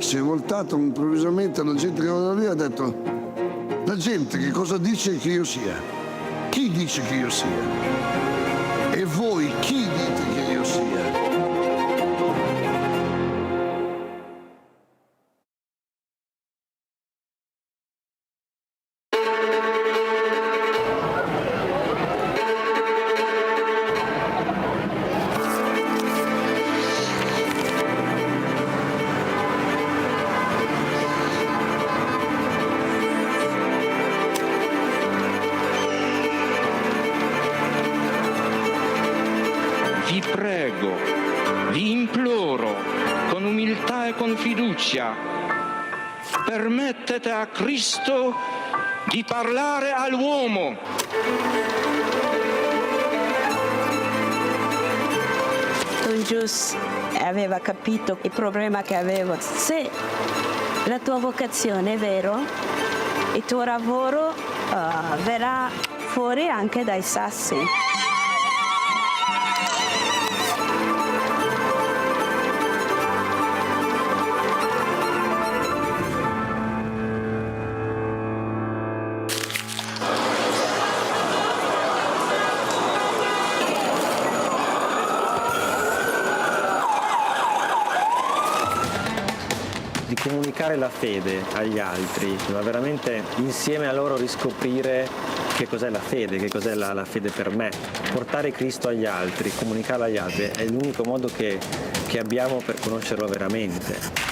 si è voltato improvvisamente alla gente che era lì e ha detto: la gente che cosa dice che io sia? Chi dice che io sia? E voi chi dite che io sia? Vi prego, vi imploro, con umiltà e con fiducia, permettete a Cristo di parlare all'uomo. Don Gius aveva capito il problema che avevo. Se la tua vocazione è vero, il tuo lavoro verrà fuori anche dai sassi. Di comunicare la fede agli altri, ma veramente insieme a loro riscoprire che cos'è la fede, che cos'è la fede per me. Portare Cristo agli altri, comunicarlo agli altri è l'unico modo che abbiamo per conoscerlo veramente.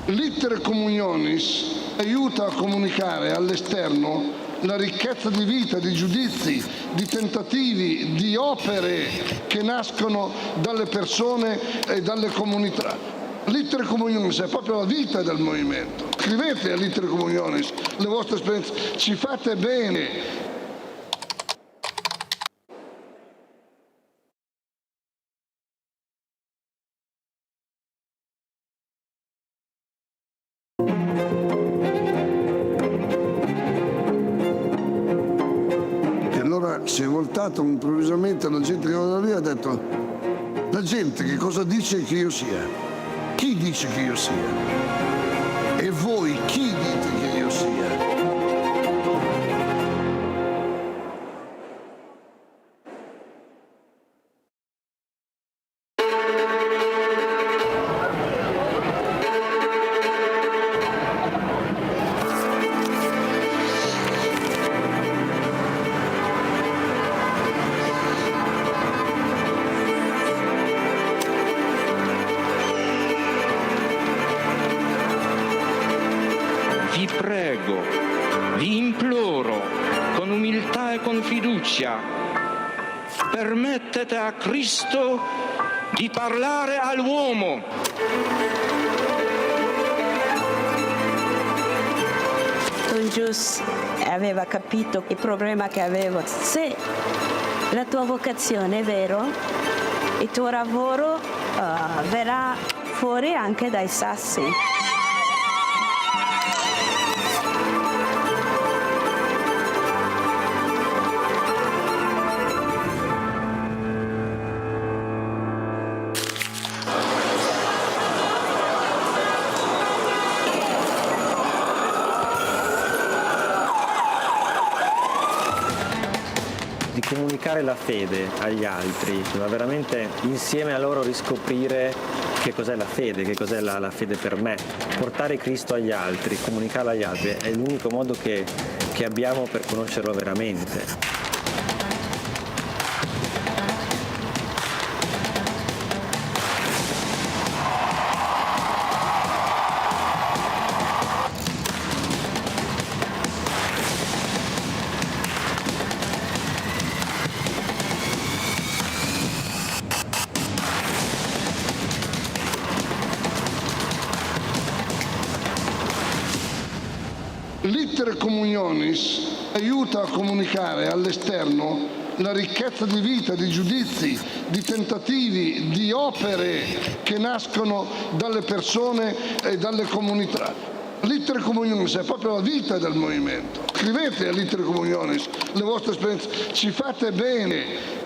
L'iter communionis aiuta a comunicare all'esterno la ricchezza di vita, di giudizi, di tentativi, di opere che nascono dalle persone e dalle comunità. L'iter communionis è proprio la vita del movimento. Scrivete all'iter communionis le vostre esperienze, ci fate bene. Si è voltato improvvisamente alla gente che era lì e ha detto: la gente che cosa dice che io sia? Chi dice che io sia? E voi chi dite che io sia? Vi prego, vi imploro, con umiltà e con fiducia, permettete a Cristo di parlare all'uomo. Don Gius aveva capito il problema che avevo. Se la tua vocazione è vero, il tuo lavoro verrà fuori anche dai sassi. Di comunicare la fede agli altri, ma veramente insieme a loro riscoprire che cos'è la fede, che cos'è la fede per me. Portare Cristo agli altri, comunicarlo agli altri è l'unico modo che abbiamo per conoscerlo veramente. L'iter communionis aiuta a comunicare all'esterno la ricchezza di vita, di giudizi, di tentativi, di opere che nascono dalle persone e dalle comunità. L'Iter Communionis è proprio la vita del movimento. Scrivete all'Iter Communionis le vostre esperienze, ci fate bene.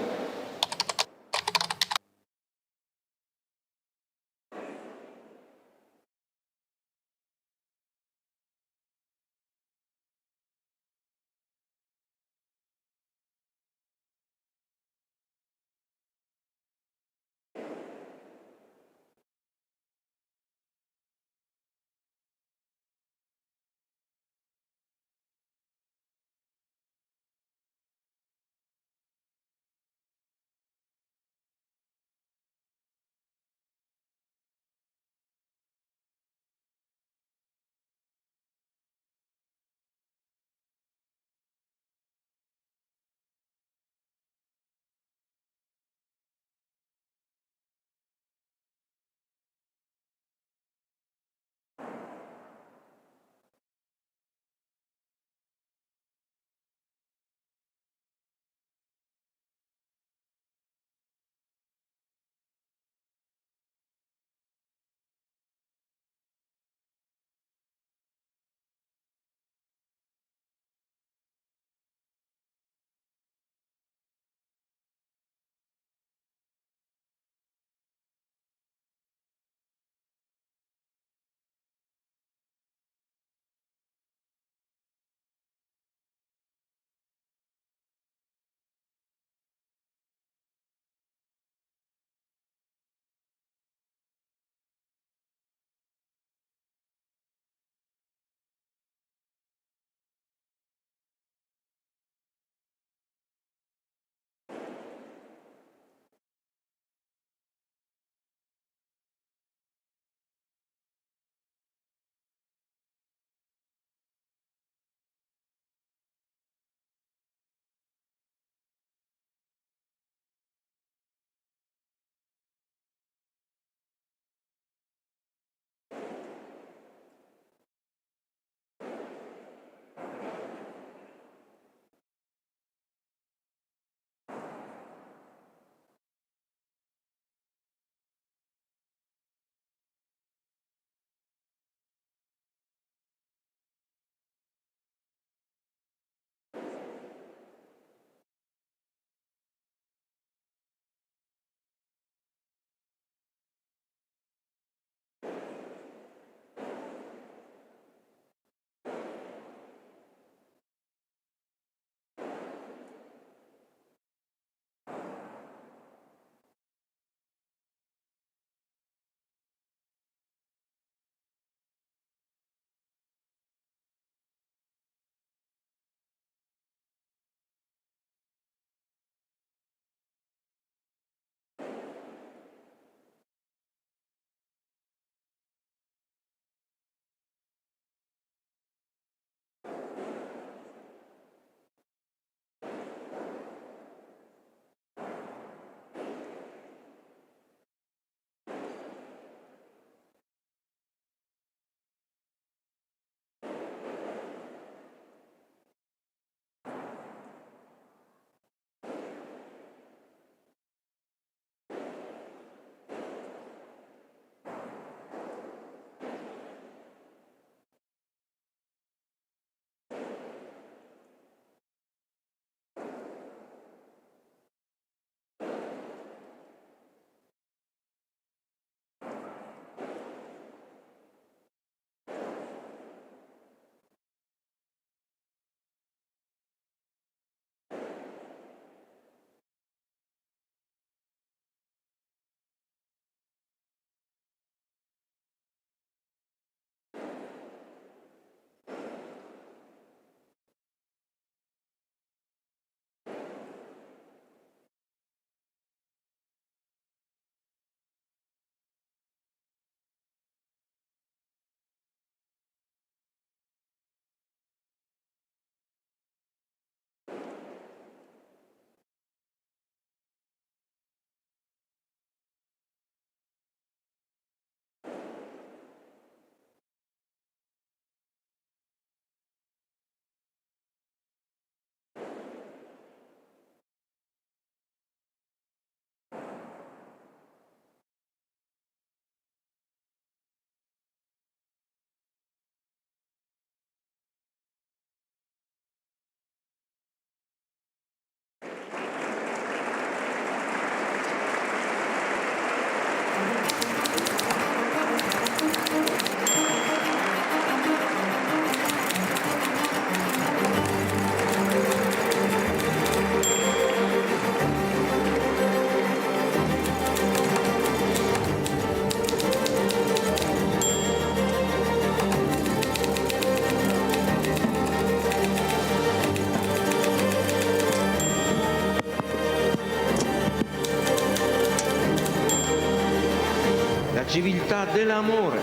civiltà dell'amore.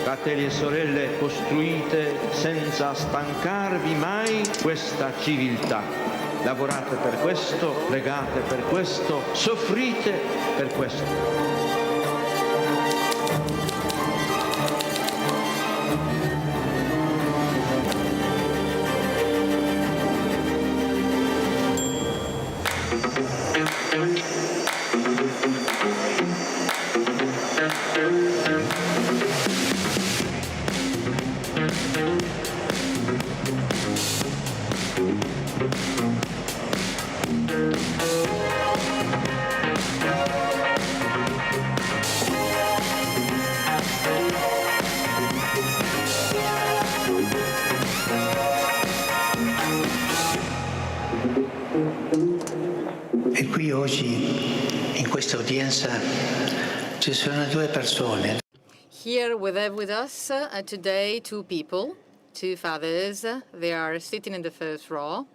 Fratelli e sorelle, costruite senza stancarvi mai questa civiltà. Lavorate per questo, pregate per questo, soffrite per questo. E qui oggi, in questa udienza, ci sono due persone. Here we have with us today two people, two fathers. They are sitting in the first row.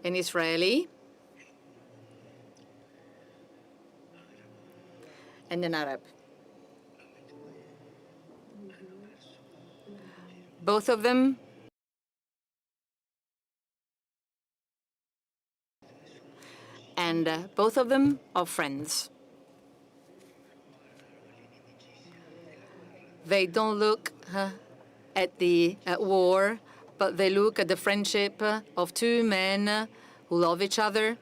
An Israeli and an Arab. Both of them and both of them are friends. They don't look at the war, but they look at the friendship of two men who love each other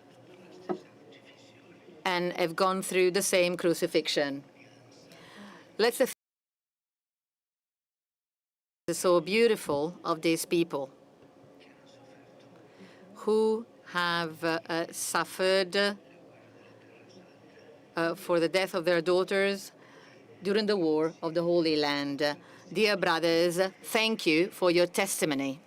and have gone through the same crucifixion. Let's see so beautiful of these people who have suffered for the death of their daughters during the War of the Holy Land. Dear brothers, thank you for your testimony.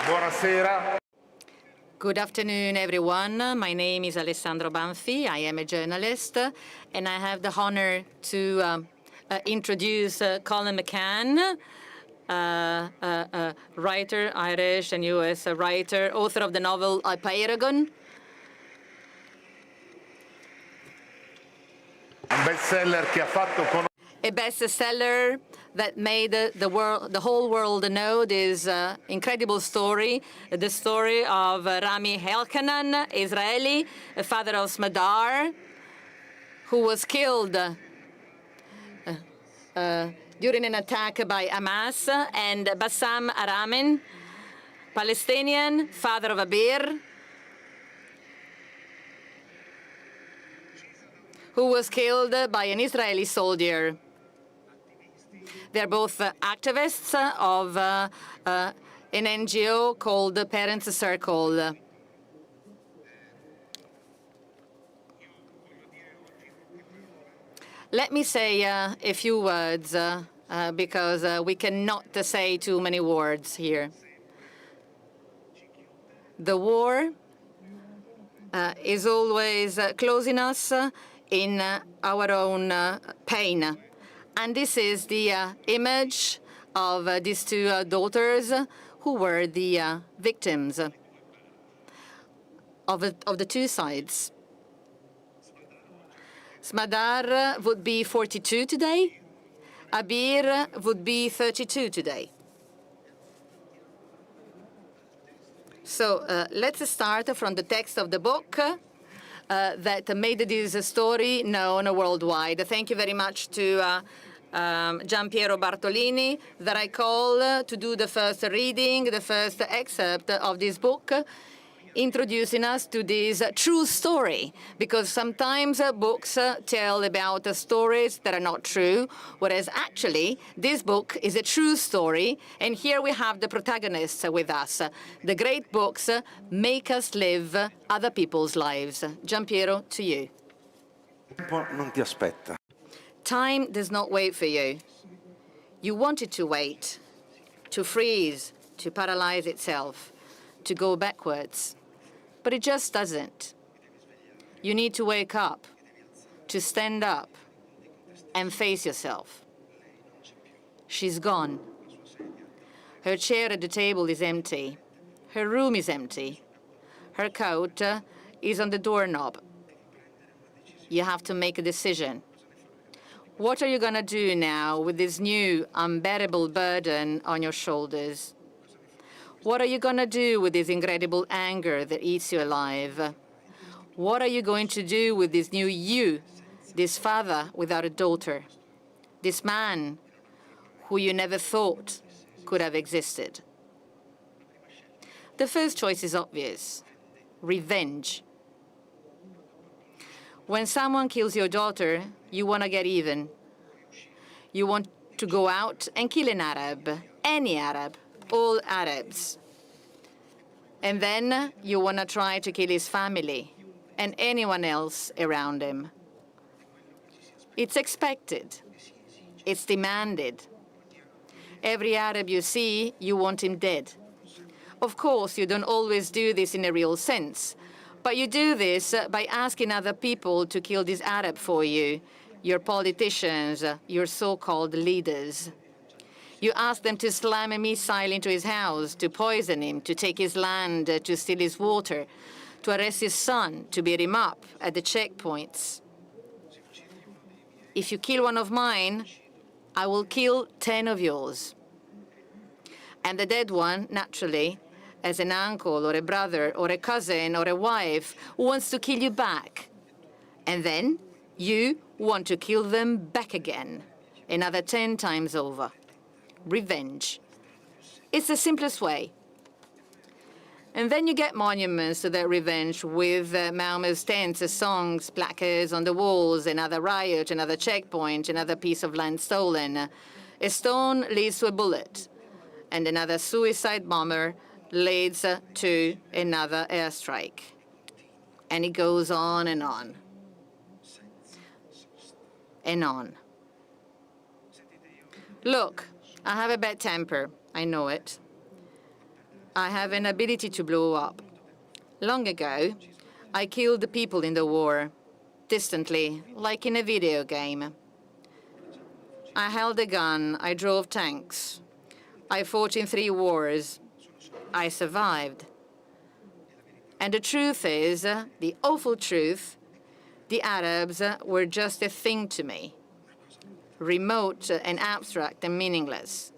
Buonasera. Good afternoon, everyone. My name is Alessandro Banfi. I am a journalist, and I have the honor to introduce Colum McCann, writer, Irish and US writer, author of the novel Apeirogon. Un bestseller che ha fatto conoscere. A bestseller that made the whole world know this incredible story, the story of Rami Elhanan, Israeli, a father of Smadar, who was killed during an attack by Hamas, and Bassam Aramin, Palestinian, father of Abir, who was killed by an Israeli soldier. They're both activists of an NGO called the Parents Circle. Let me say a few words because we cannot say too many words here. The war is always closing us in our own pain. And this is the image of these two daughters who were the victims of the two sides. Smadar would be 42 today. Abir would be 32 today. So let's start from the text of the book that made this story known worldwide. Thank you very much to Giampiero Bartolini that I call to do the first reading, the first excerpt of this book. introducing us to this true story, because sometimes books tell about stories that are not true, whereas actually this book is a true story, and here we have the protagonists with us. The great books make us live other people's lives. Giampiero, to you. Non ti aspetta. Time does not wait for you. You want it to wait, to freeze, to paralyze itself, to go backwards. But it just doesn't. You need to wake up, to stand up, and face yourself. She's gone. Her chair at the table is empty. Her room is empty. Her coat is on the doorknob. You have to make a decision. What are you going to do now with this new unbearable burden on your shoulders? What are you going to do with this incredible anger that eats you alive? What are you going to do with this new you, this father without a daughter, this man who you never thought could have existed? The first choice is obvious: revenge. When someone kills your daughter, you want to get even. You want to go out and kill an Arab, any Arab, all Arabs. And then you want to try to kill his family and anyone else around him. It's expected. It's demanded. Every Arab you see, you want him dead. Of course, you don't always do this in a real sense, but you do this by asking other people to kill this Arab for you, your politicians, your so-called leaders. You ask them to slam a missile into his house, to poison him, to take his land, to steal his water, to arrest his son, to beat him up at the checkpoints. If you kill one of mine, I will kill 10 of yours. And the dead one, naturally, as an uncle or a brother or a cousin or a wife, wants to kill you back. And then you want to kill them back again, another 10 times over. Revenge. It's the simplest way. And then you get monuments to that revenge with Mao's tents, songs, placards on the walls, another riot, another checkpoint, another piece of land stolen. A stone leads to a bullet, and another suicide bomber leads to another airstrike. And it goes on and on. And on. Look, I have a bad temper. I know it. I have an ability to blow up. Long ago, I killed the people in the war, distantly, like in a video game. I held a gun. I drove tanks. I fought in 3 wars. I survived. And the truth is, the awful truth, the Arabs were just a thing to me, remote and abstract and meaningless.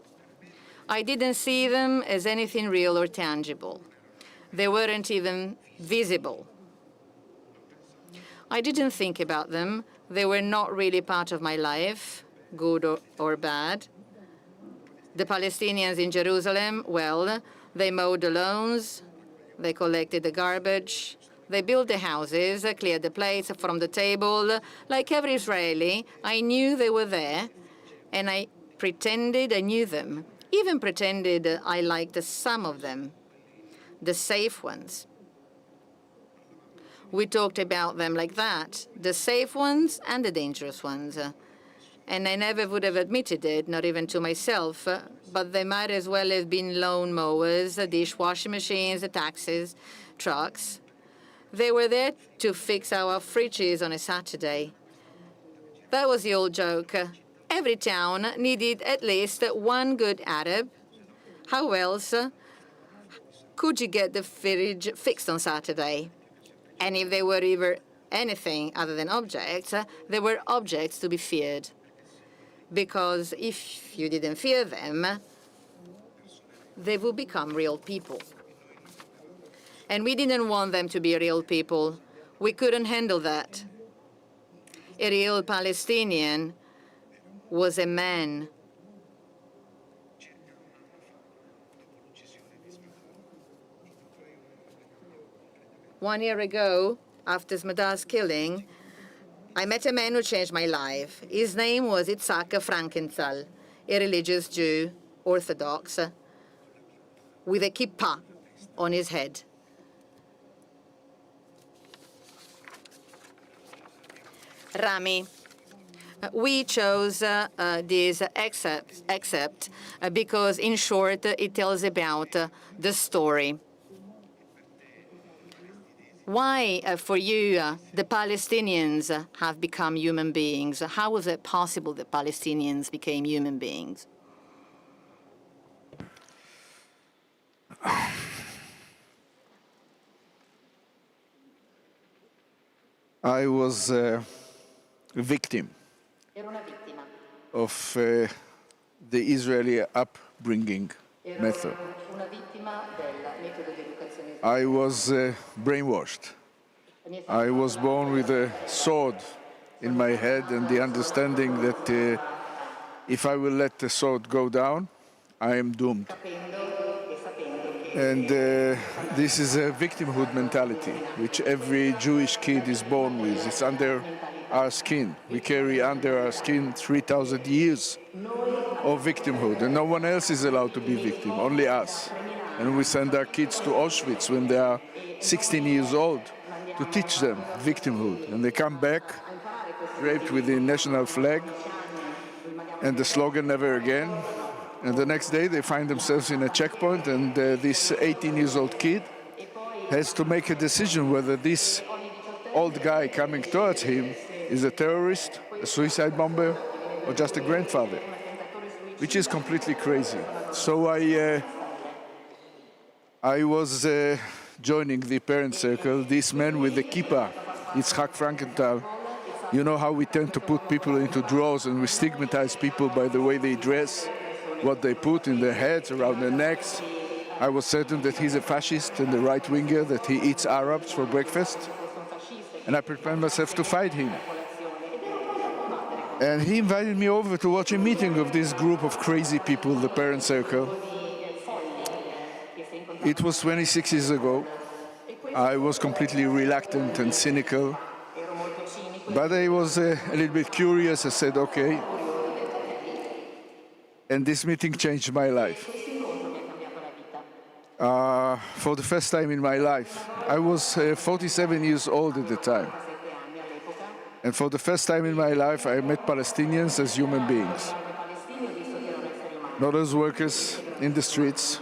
I didn't see them as anything real or tangible. They weren't even visible. I didn't think about them. They were not really part of my life, good or bad. The Palestinians in Jerusalem, well, they mowed the lawns, they collected the garbage, they built the houses, cleared the plates from the table. Like every Israeli, I knew they were there, and I pretended I knew them, even pretended I liked some of them, the safe ones. We talked about them like that, the safe ones and the dangerous ones. And I never would have admitted it, not even to myself, but they might as well have been lawn mowers, dishwashing machines, taxis, trucks. They were there to fix our fridges on a Saturday. That was the old joke. Every town needed at least one good Arab. How else could you get the fridge fixed on Saturday? And if they were ever anything other than objects, they were objects to be feared. Because if you didn't fear them, they would become real people. And we didn't want them to be real people. We couldn't handle that. A real Palestinian was a man. 1 year ago, after Smadar's killing, I met a man who changed my life. His name was Itzhak Frankenthal, a religious Jew, Orthodox, with a kippah on his head. Rami, we chose this excerpt because, in short, it tells about the story. Why, for you, the Palestinians have become human beings? How was it possible that Palestinians became human beings? I was a victim of the Israeli upbringing method. I was brainwashed. I was born with a sword in my head and the understanding that if I will let the sword go down, I am doomed. And this is a victimhood mentality, which every Jewish kid is born with. It's under our skin. We carry under our skin 3,000 years of victimhood, and no one else is allowed to be victim, only us. And we send our kids to Auschwitz when they are 16 years old to teach them victimhood. And they come back draped with the national flag and the slogan, "Never again." And the next day they find themselves in a checkpoint, and this 18-year-old kid has to make a decision whether this old guy coming towards him is a terrorist, a suicide bomber, or just a grandfather, which is completely crazy. So I was joining the parent circle. This man with the kippah, Itzhak Frankenthal. You know how we tend to put people into drawers and we stigmatize people by the way they dress, what they put in their heads, around their necks. I was certain that he's a fascist and a right-winger, that he eats Arabs for breakfast. And I prepared myself to fight him. And he invited me over to watch a meeting of this group of crazy people, the parent circle. It was 26 years ago. I was completely reluctant and cynical. But I was a little bit curious. I said, okay. And this meeting changed my life. For the first time in my life. I was 47 years old at the time. And for the first time in my life, I met Palestinians as human beings. Not as workers in the streets,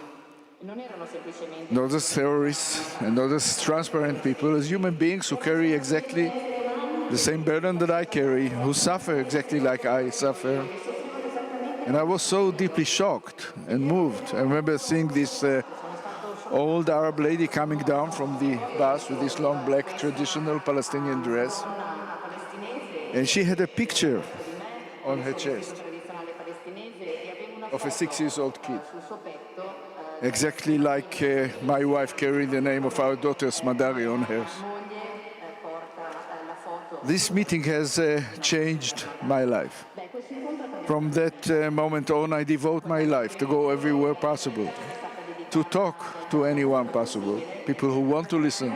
not as terrorists, and not as transparent people, as human beings who carry exactly the same burden that I carry, who suffer exactly like I suffer. And I was so deeply shocked and moved. I remember seeing this old Arab lady coming down from the bus with this long black traditional Palestinian dress. And she had a picture on her chest of a 6-year-old kid. Exactly like my wife carried the name of our daughter Smadar on hers. This meeting has changed my life. From that moment on, I devote my life to go everywhere possible, to talk to anyone possible, people who want to listen,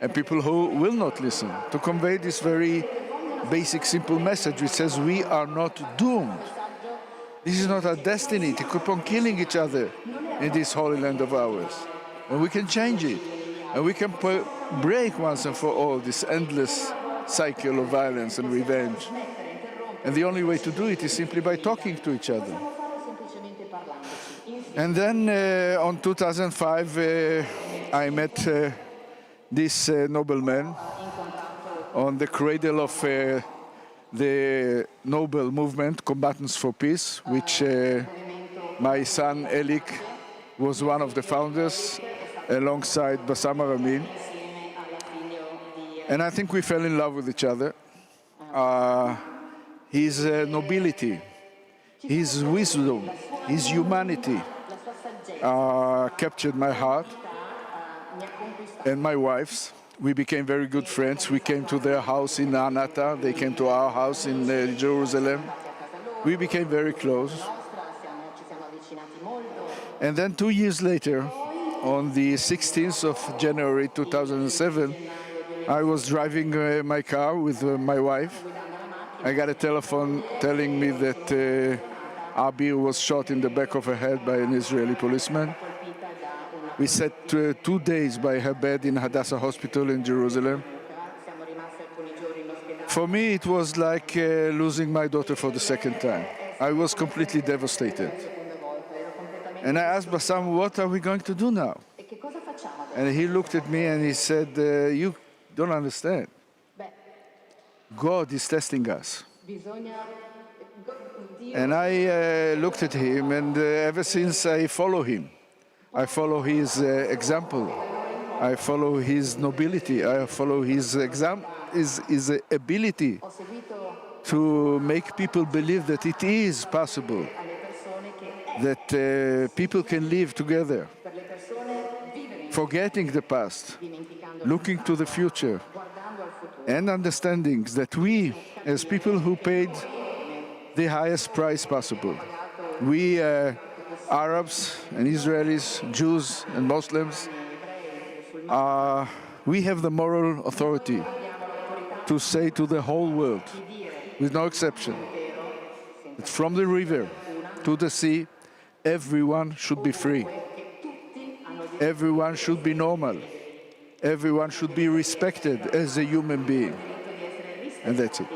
and people who will not listen, to convey this very basic, simple message which says we are not doomed. This is not our destiny to keep on killing each other in this holy land of ours. And we can change it. And we can break once and for all this endless cycle of violence and revenge. And the only way to do it is simply by talking to each other. And then on 2005, I met this nobleman on the cradle of the Nobel movement, Combatants for Peace, which my son Elik was one of the founders, alongside Bassam Aramin. And I think we fell in love with each other. His nobility, his wisdom, his humanity captured my heart and my wife's. We became very good friends. We came to their house in Anata. They came to our house in Jerusalem. We became very close. And then 2 years later, on the 16th of January 2007, I was driving my car with my wife. I got a telephone telling me that Abir was shot in the back of her head by an Israeli policeman. We sat 2 days by her bed in Hadassah Hospital in Jerusalem. For me, it was like losing my daughter for the second time. I was completely devastated. And I asked Bassam, what are we going to do now? And he looked at me and he said, you don't understand. God is testing us. And I looked at him, and ever since I follow him. I follow his example. I follow his nobility. I follow his ability to make people believe that it is possible, that people can live together, forgetting the past, looking to the future, and understanding that we, as people who paid the highest price possible, we Arabs and Israelis, Jews and Muslims, we have the moral authority to say to the whole world, with no exception, that from the river to the sea, everyone should be free. Everyone should be normal. Everyone should be respected as a human being. And that's it.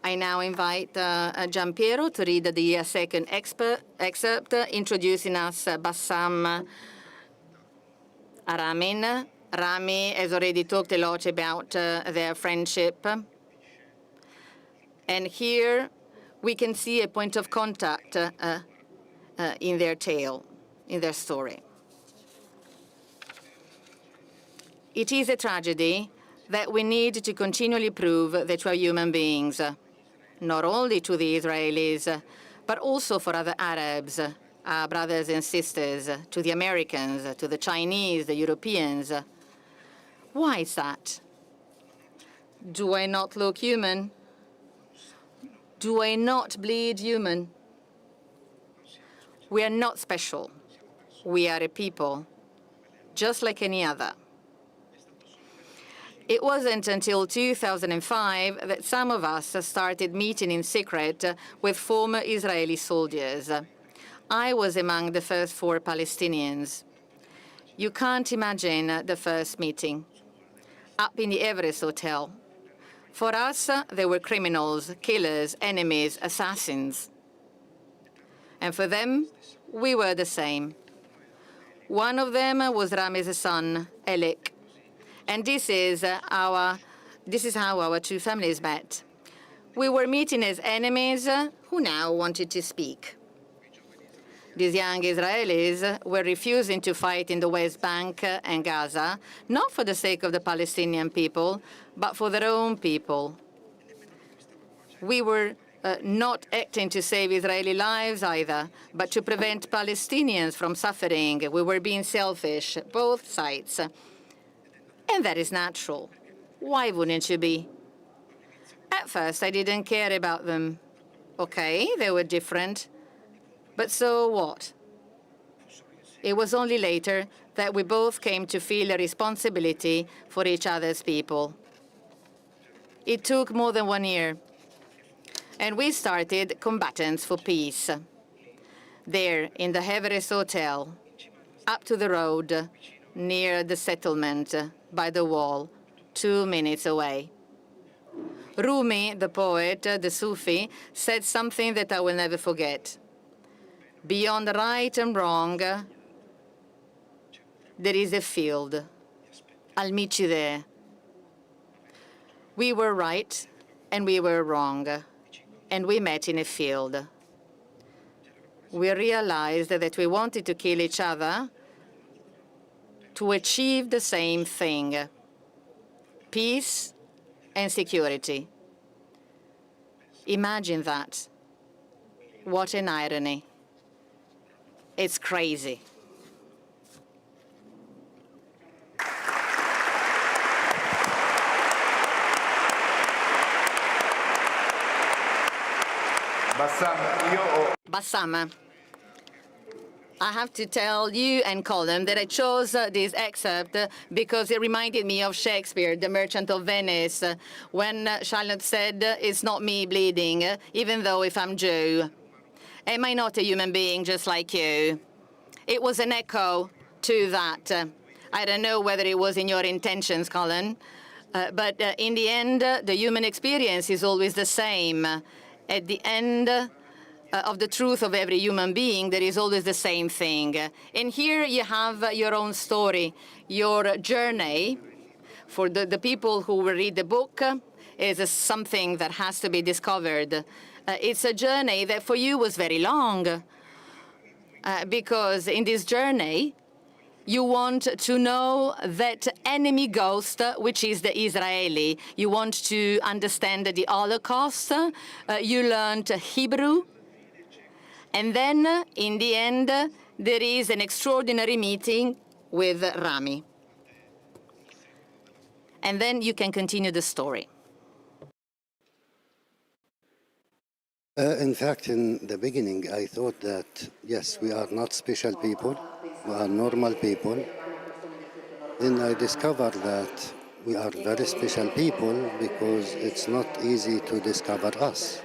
I now invite Giampiero to read the second excerpt, introducing us Bassam Aramin. Rami has already talked a lot about their friendship. And here we can see a point of contact in their tale, in their story. It is a tragedy that we need to continually prove that we are human beings, not only to the Israelis, but also for other Arabs, our brothers and sisters, to the Americans, to the Chinese, the Europeans. Why is that? Do I not look human? Do I not bleed human? We are not special. We are a people, just like any other. It wasn't until 2005 that some of us started meeting in secret with former Israeli soldiers. I was among the first 4 Palestinians. You can't imagine the first meeting. Up in the Everest Hotel. For us, they were criminals, killers, enemies, assassins. And for them, we were the same. One of them was Rami's son, Elik. And this is how our 2 families met. We were meeting as enemies who now wanted to speak. These young Israelis were refusing to fight in the West Bank and Gaza, not for the sake of the Palestinian people, but for their own people. We were not acting to save Israeli lives either, but to prevent Palestinians from suffering. We were being selfish, both sides. And that is natural. Why wouldn't you be? At first, I didn't care about them. Okay, they were different. But so what? It was only later that we both came to feel a responsibility for each other's people. It took more than 1 year. And we started Combatants for Peace. There, in the Everest Hotel, up to the road, near the settlement, by the wall, 2 minutes away. Rumi, the poet, the Sufi, said something that I will never forget. Beyond right and wrong, there is a field. I'll meet you there. We were right and we were wrong, and we met in a field. We realized that we wanted to kill each other to achieve the same thing, peace and security. Imagine that. What an irony. It's crazy. Bassam, I have to tell you and Colum that I chose this excerpt because it reminded me of Shakespeare, The Merchant of Venice, when Charlotte said, "It's not me bleeding, even though if I'm Jew. Am I not a human being just like you?" It was an echo to that. I don't know whether it was in your intentions, Colin, but in the end, the human experience is always the same. At the end of the truth of every human being, there is always the same thing. And here you have your own story, your journey. For the people who will read the book, is something that has to be discovered. It's a journey that for you was very long, because in this journey, you want to know that enemy ghost, which is the Israeli. You want to understand the Holocaust. You learned Hebrew. And then, in the end, there is an extraordinary meeting with Rami. And then you can continue the story. In fact, in the beginning, I thought that, yes, we are not special people. We are normal people. Then I discovered that we are very special people because it's not easy to discover us.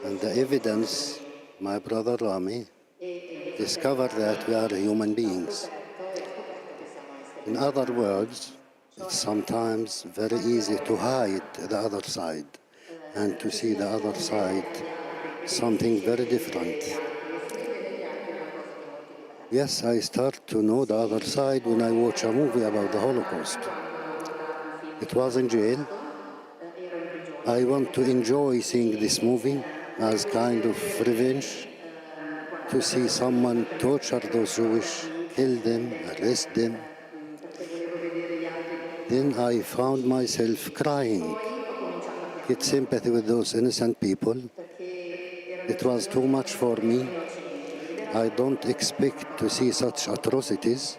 And the evidence, my brother Rami discovered that we are human beings. In other words, it's sometimes very easy to hide the other side and to see the other side something very different. Yes, I start to know the other side when I watch a movie about the Holocaust. It was in jail. I want to enjoy seeing this movie as kind of revenge, to see someone torture those Jewish, kill them, arrest them. Then I found myself crying, get sympathy with those innocent people. It was too much for me. I don't expect to see such atrocities.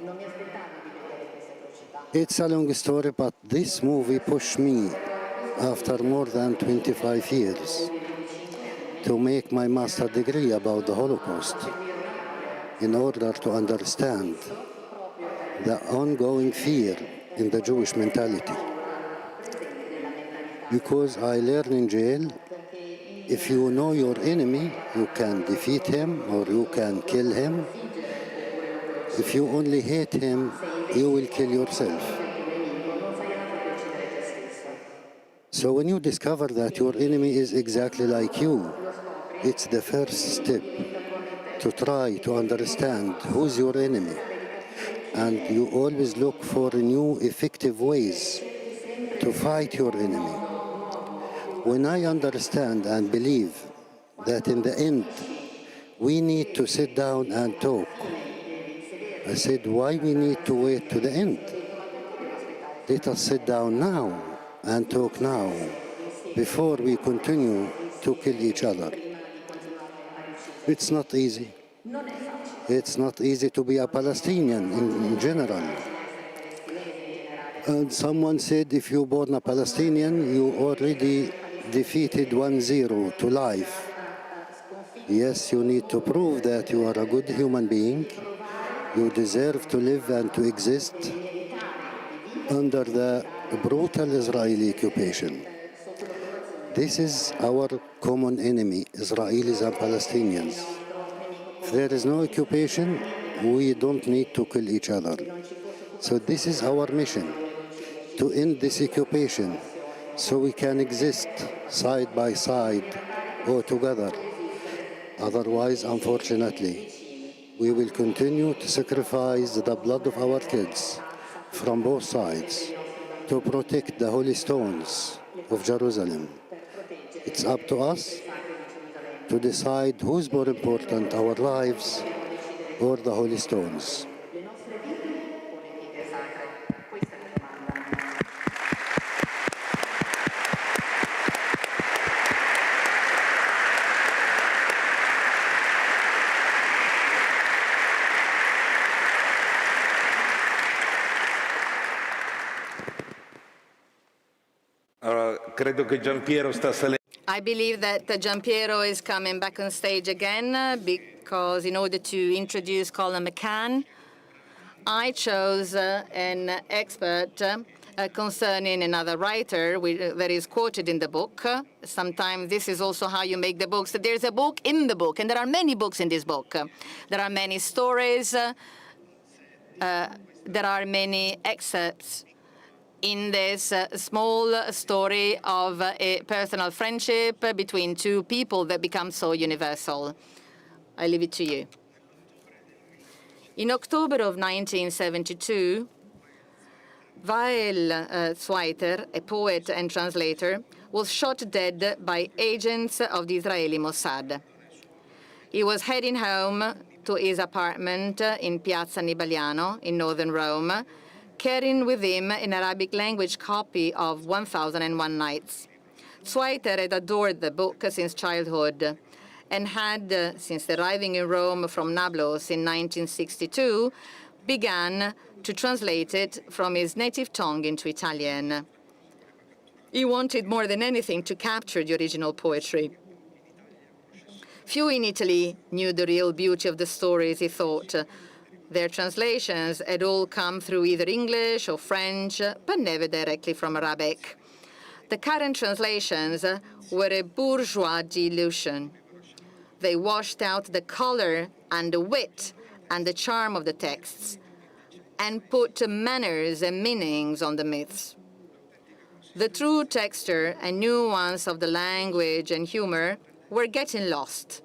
It's a long story, but this movie pushed me, after more than 25 years, to make my master's degree about the Holocaust in order to understand the ongoing fear in the Jewish mentality. Because I learned in jail, if you know your enemy, you can defeat him or you can kill him. If you only hate him, you will kill yourself. So when you discover that your enemy is exactly like you, it's the first step to try to understand who's your enemy. And you always look for new effective ways to fight your enemy. When I understand and believe that in the end we need to sit down and talk, I said, why we need to wait to the end? Let us sit down now and talk now before we continue to kill each other. It's not easy. It's not easy to be a Palestinian in general. And someone said, if you're born a Palestinian, you already defeated 1-0 to life. Yes, you need to prove that you are a good human being. You deserve to live and to exist under the brutal Israeli occupation. This is our common enemy, Israelis and Palestinians. If there is no occupation, we don't need to kill each other. So this is our mission, to end this occupation so we can exist side by side or together. Otherwise, unfortunately, we will continue to sacrifice the blood of our kids from both sides to protect the holy stones of Jerusalem. It's up to us to decide who's more important, our lives or the holy stones. Credo che Giampiero sta salendo. I believe that Giampiero is coming back on stage again because in order to introduce Colum McCann, I chose an expert concerning another writer that is quoted in the book. Sometimes this is also how you make the books. There's a book in the book, and there are many books in this book. There are many stories. There are many excerpts in this small story of a personal friendship between two people that become so universal. I leave it to you. In October of 1972, Wael Zweiter, a poet and translator, was shot dead by agents of the Israeli Mossad. He was heading home to his apartment in Piazza Nibaliano in northern Rome, carrying with him an Arabic language copy of 1001 Nights. Zweiter had adored the book since childhood and had, since arriving in Rome from Nablus in 1962, began to translate it from his native tongue into Italian. He wanted more than anything to capture the original poetry. Few in Italy knew the real beauty of the stories, he thought. Their translations had all come through either English or French, but never directly from Arabic. The current translations were a bourgeois delusion. They washed out the color and the wit and the charm of the texts and put manners and meanings on the myths. The true texture and nuance of the language and humor were getting lost.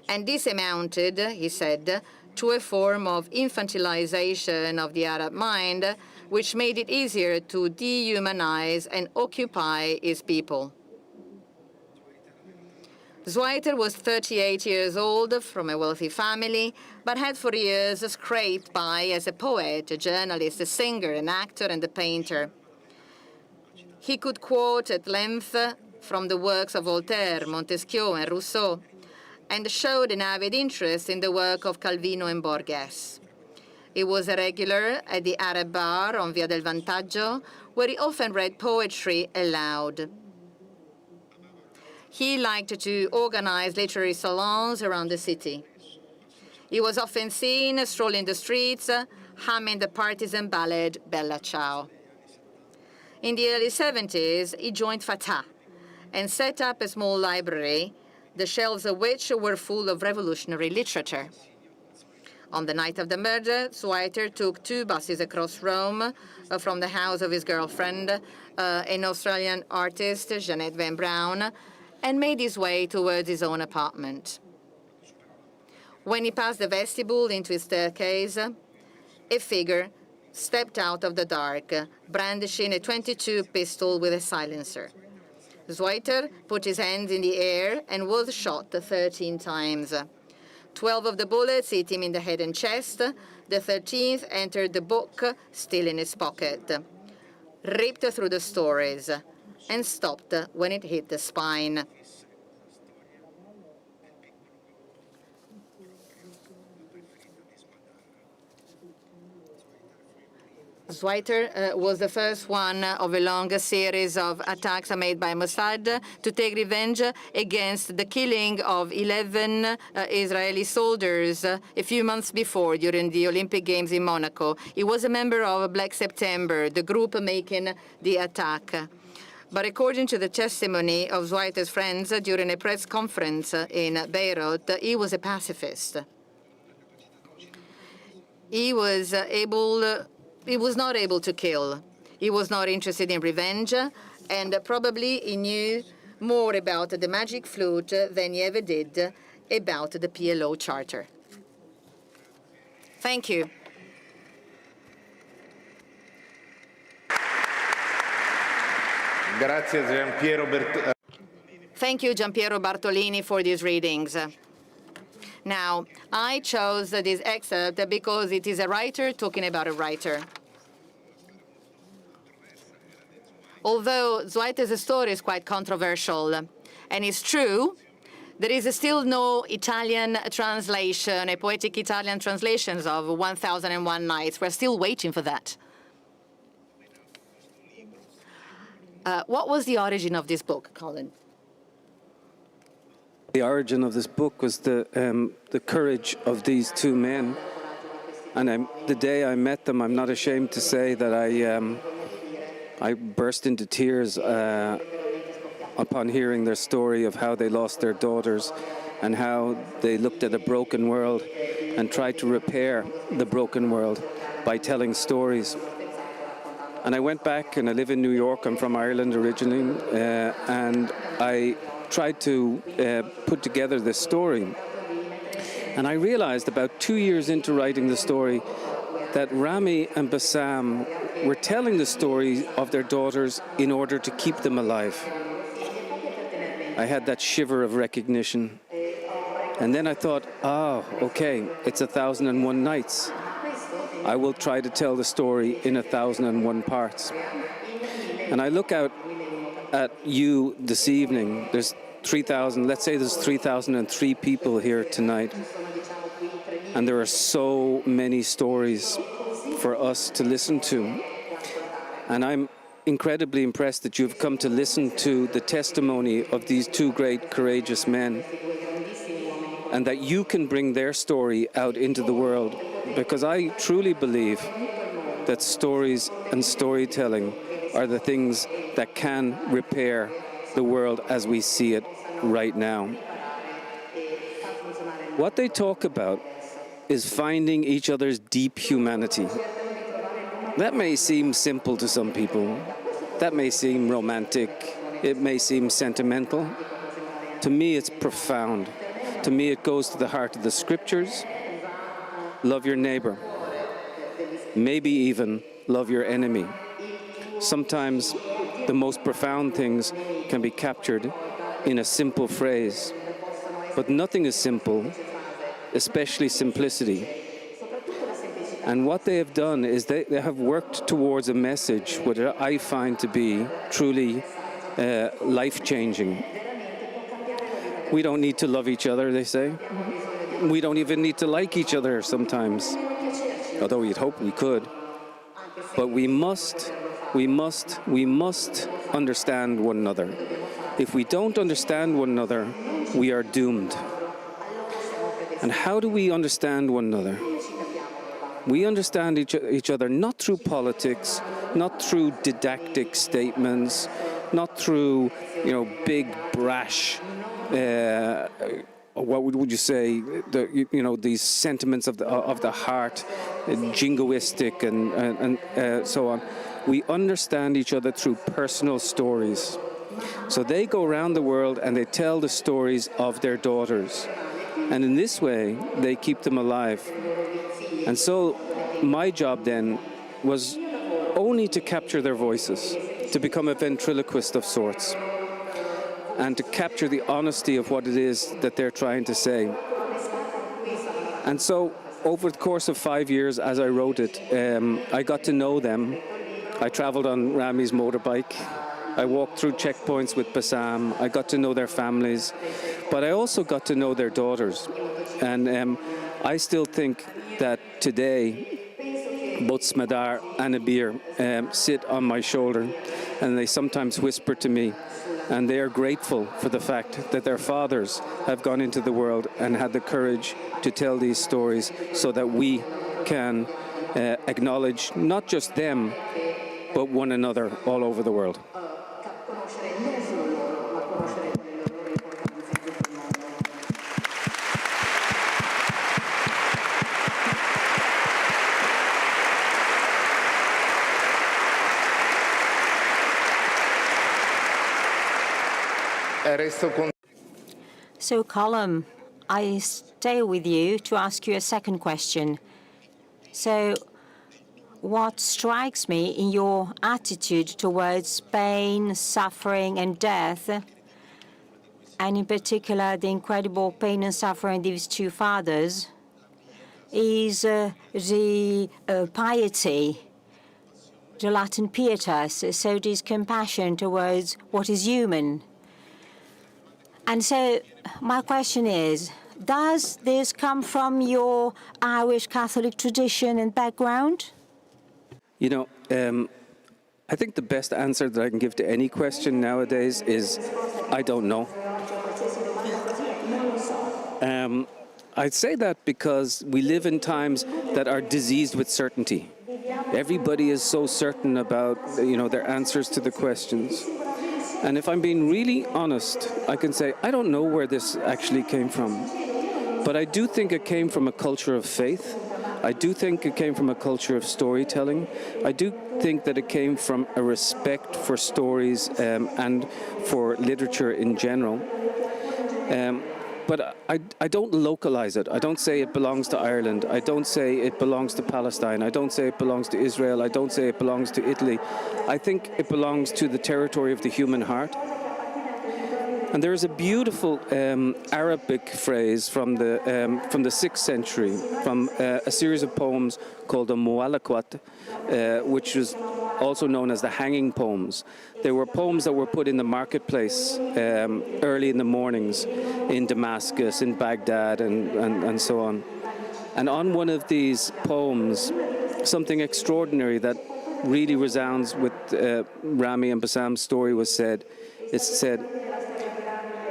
And this amounted, he said, to a form of infantilization of the Arab mind, which made it easier to dehumanize and occupy his people. Zweiter was 38 years old, from a wealthy family, but had for years scraped by as a poet, a journalist, a singer, an actor, and a painter. He could quote at length from the works of Voltaire, Montesquieu, and Rousseau, and showed an avid interest in the work of Calvino and Borges. He was a regular at the Arab bar on Via del Vantaggio, where he often read poetry aloud. He liked to organize literary salons around the city. He was often seen strolling the streets, humming the partisan ballad Bella Ciao. In the early 70s, he joined Fatah and set up a small library, the shelves of which were full of revolutionary literature. On the night of the murder, Zweiter took 2 buses across Rome from the house of his girlfriend, an Australian artist, Jeanette Van Braun, and made his way towards his own apartment. When he passed the vestibule into his staircase, a figure stepped out of the dark, brandishing a .22 pistol with a silencer. Zweiter put his hands in the air and was shot 13 times. 12 of the bullets hit him in the head and chest. The 13th entered the book, still in his pocket, ripped through the stories, and stopped when it hit the spine. Zweiter was the first one of a long series of attacks made by Mossad to take revenge against the killing of 11 Israeli soldiers a few months before during the Olympic Games in Monaco. He was a member of Black September, the group making the attack. But according to the testimony of Zweiter's friends during a press conference in Beirut, he was a pacifist. He was not able to kill. He was not interested in revenge, and probably he knew more about the magic flute than he ever did about the PLO Charter. Thank you. Grazie, Giampiero Thank you, Giampiero Bartolini, for these readings. Now, I chose this excerpt because it is a writer talking about a writer. Although Zweiter's story is quite controversial, and it's true, there is still no Italian translation, a poetic Italian translation of 1001 Nights. We're still waiting for that. What was the origin of this book, Colin? The origin of this book was the courage of these two men. And the day I met them, I'm not ashamed to say that I burst into tears upon hearing their story of how they lost their daughters and how they looked at a broken world and tried to repair the broken world by telling stories. And I went back, and I live in New York. I'm from Ireland originally, and I tried to put together this story. And I realized about 2 years into writing the story that Rami and Bassam were telling the story of their daughters in order to keep them alive. I had that shiver of recognition. And then I thought, oh, okay, it's 1,001 nights. I will try to tell the story in 1,001 parts. And I look out at you this evening. There's 3,000, let's say there's 3,003 people here tonight. And there are so many stories for us to listen to. And I'm incredibly impressed that you've come to listen to the testimony of these two great, courageous men, and that you can bring their story out into the world, because I truly believe that stories and storytelling are the things that can repair the world as we see it right now. What they talk about is finding each other's deep humanity. That may seem simple to some people. That may seem romantic. It may seem sentimental. To me, it's profound. To me, it goes to the heart of the scriptures. Love your neighbor. Maybe even love your enemy. Sometimes the most profound things can be captured in a simple phrase. But nothing is simple, especially simplicity. And what they have done is they have worked towards a message which I find to be truly life-changing. We don't need to love each other, they say. We don't even need to like each other sometimes, although we'd hope we could. But we must understand one another. If we don't understand one another, we are doomed. And how do we understand one another? We understand each other not through politics, not through didactic statements, not through, big, brash, what would you say, these sentiments of the heart, jingoistic and so on. We understand each other through personal stories. So they go around the world and they tell the stories of their daughters. And in this way, they keep them alive. And so my job then was only to capture their voices, to become a ventriloquist of sorts, and to capture the honesty of what it is that they're trying to say. And so over the course of 5 years, as I wrote it, I got to know them. I traveled on Rami's motorbike. I walked through checkpoints with Bassam. I got to know their families. But I also got to know their daughters. And I still think that today, both Smadar and Abir sit on my shoulder, and they sometimes whisper to me, and they are grateful for the fact that their fathers have gone into the world and had the courage to tell these stories so that we can acknowledge not just them, but one another all over the world. So, Colum, I stay with you to ask you a second question. So, what strikes me in your attitude towards pain, suffering, and death, and in particular the incredible pain and suffering of these two fathers, is the piety, the Latin pietas, so this compassion towards what is human. And so my question is, does this come from your Irish Catholic tradition and background? I think the best answer that I can give to any question nowadays is, I don't know. I'd say that because we live in times that are diseased with certainty. Everybody is so certain about, their answers to the questions. And if I'm being really honest, I can say, I don't know where this actually came from. But I do think it came from a culture of faith. I do think it came from a culture of storytelling. I do think that it came from a respect for stories and for literature in general. But I don't localize it. I don't say it belongs to Ireland. I don't say it belongs to Palestine. I don't say it belongs to Israel. I don't say it belongs to Italy. I think it belongs to the territory of the human heart. And there is a beautiful Arabic phrase from the 6th century, from a series of poems called the Mu'allaqat, which was also known as the hanging poems. They were poems that were put in the marketplace early in the mornings in Damascus, in Baghdad, and so on. And on one of these poems, something extraordinary that really resounds with Rami and Bassam's story was said. It said,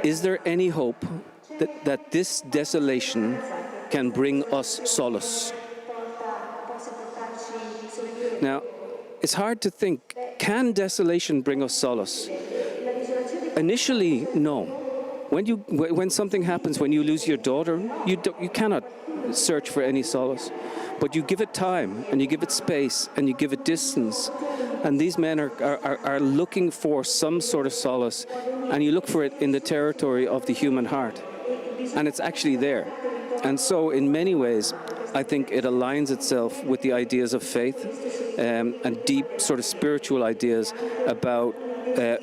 "Is there any hope that this desolation can bring us solace?" Now, it's hard to think, can desolation bring us solace? Initially, no. When something happens, when you lose your daughter, you cannot search for any solace. But you give it time, and you give it space, and you give it distance. And these men are looking for some sort of solace, and you look for it in the territory of the human heart. And it's actually there. And so, in many ways, I think it aligns itself with the ideas of faith and deep sort of spiritual ideas about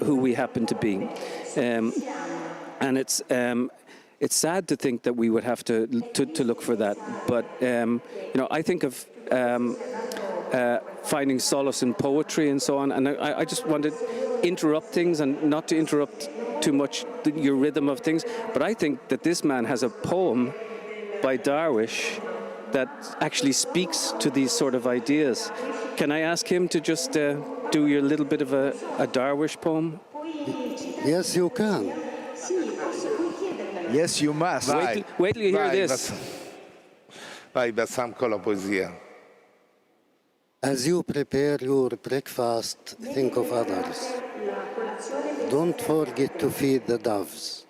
who we happen to be. And it's sad to think that we would have to look for that. But, I think of finding solace in poetry and so on. And I just want to interrupt things and not to interrupt too much your rhythm of things. But I think that this man has a poem by Darwish that actually speaks to these sort of ideas. Can I ask him to just do your little bit of a Darwish poem? Yes, you can. Yes, you must. Wait till you hear this. Vai, Bassam, con la poesia. As you prepare your breakfast, think of others. Don't forget to feed the doves.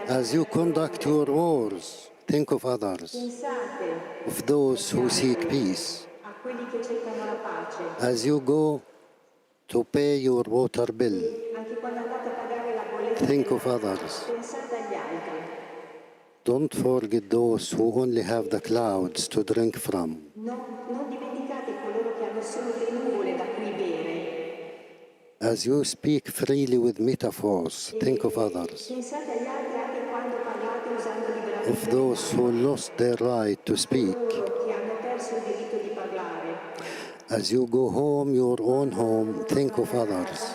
As you conduct your wars, think of others, of those who seek peace. As you go to pay your water bill, think of others. Don't forget those who only have the clouds to drink from. As you speak freely with metaphors, think of others. Of those who lost their right to speak. As you go home, your own home, think of others.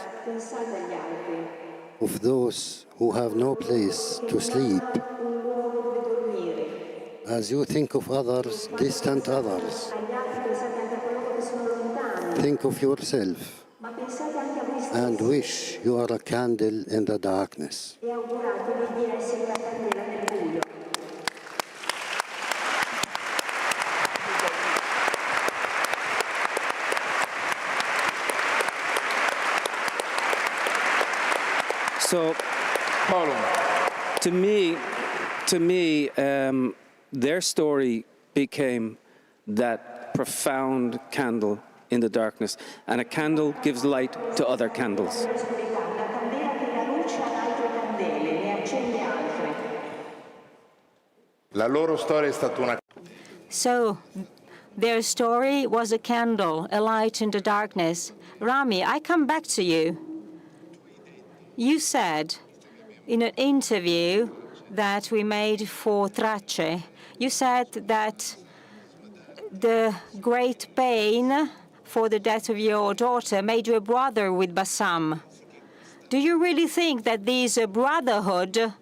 Of those who have no place to sleep. As you think of others, distant others, think of yourself and wish you are a candle in the darkness. So, to me, their story became that profound candle in the darkness, and a candle gives light to other candles. La loro storia è stata una... So, their story was a candle, a light in the darkness. Rami, I come back to you. You said in an interview that we made for Trace, you said that the great pain for the death of your daughter made you a brother with Bassam. Do you really think that this brotherhood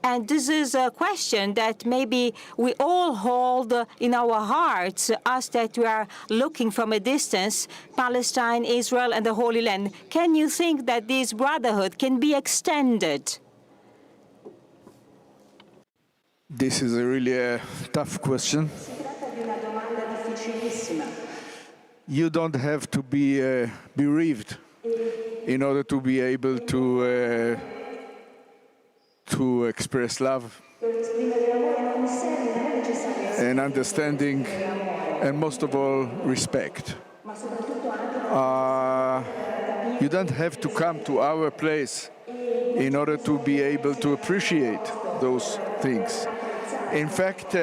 And this is a question that maybe we all hold in our hearts, us that we are looking from a distance, Palestine, Israel, and the Holy Land. Can you think that this brotherhood can be extended? This is a really tough question. You don't have to be bereaved in order to be able to express love and understanding, and most of all, respect. You don't have to come to our place in order to be able to appreciate those things. In fact,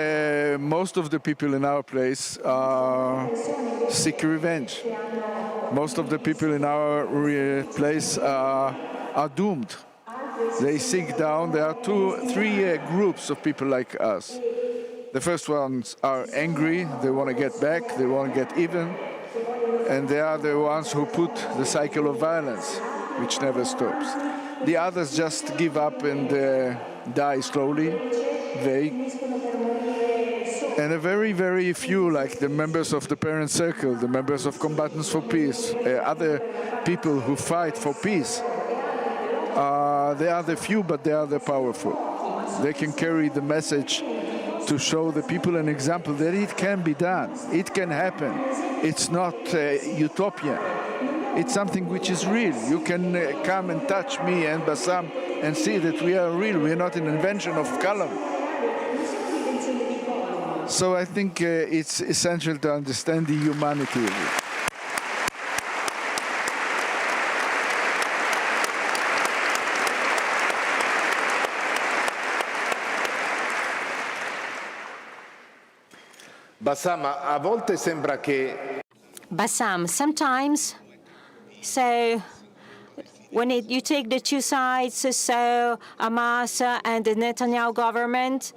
most of the people in our place seek revenge. Most of the people in our place are doomed. They sink down. There are three groups of people like us. The first ones are angry. They want to get back. They want to get even. And they are the ones who put the cycle of violence, which never stops. The others just give up and die slowly, vague. And a very, very few, like the members of the parent circle, the members of Combatants for Peace, other people who fight for peace, they are the few, but they are the powerful. They can carry the message to show the people an example that it can be done, it can happen. It's not utopian. It's something which is real. You can come and touch me and Bassam and see that we are real. We are not an invention of Colum. So I think it's essential to understand the humanity of it. Bassam, a volte sembra che... Bassam, sometimes, so when you take the two sides, so Hamas and the Netanyahu government,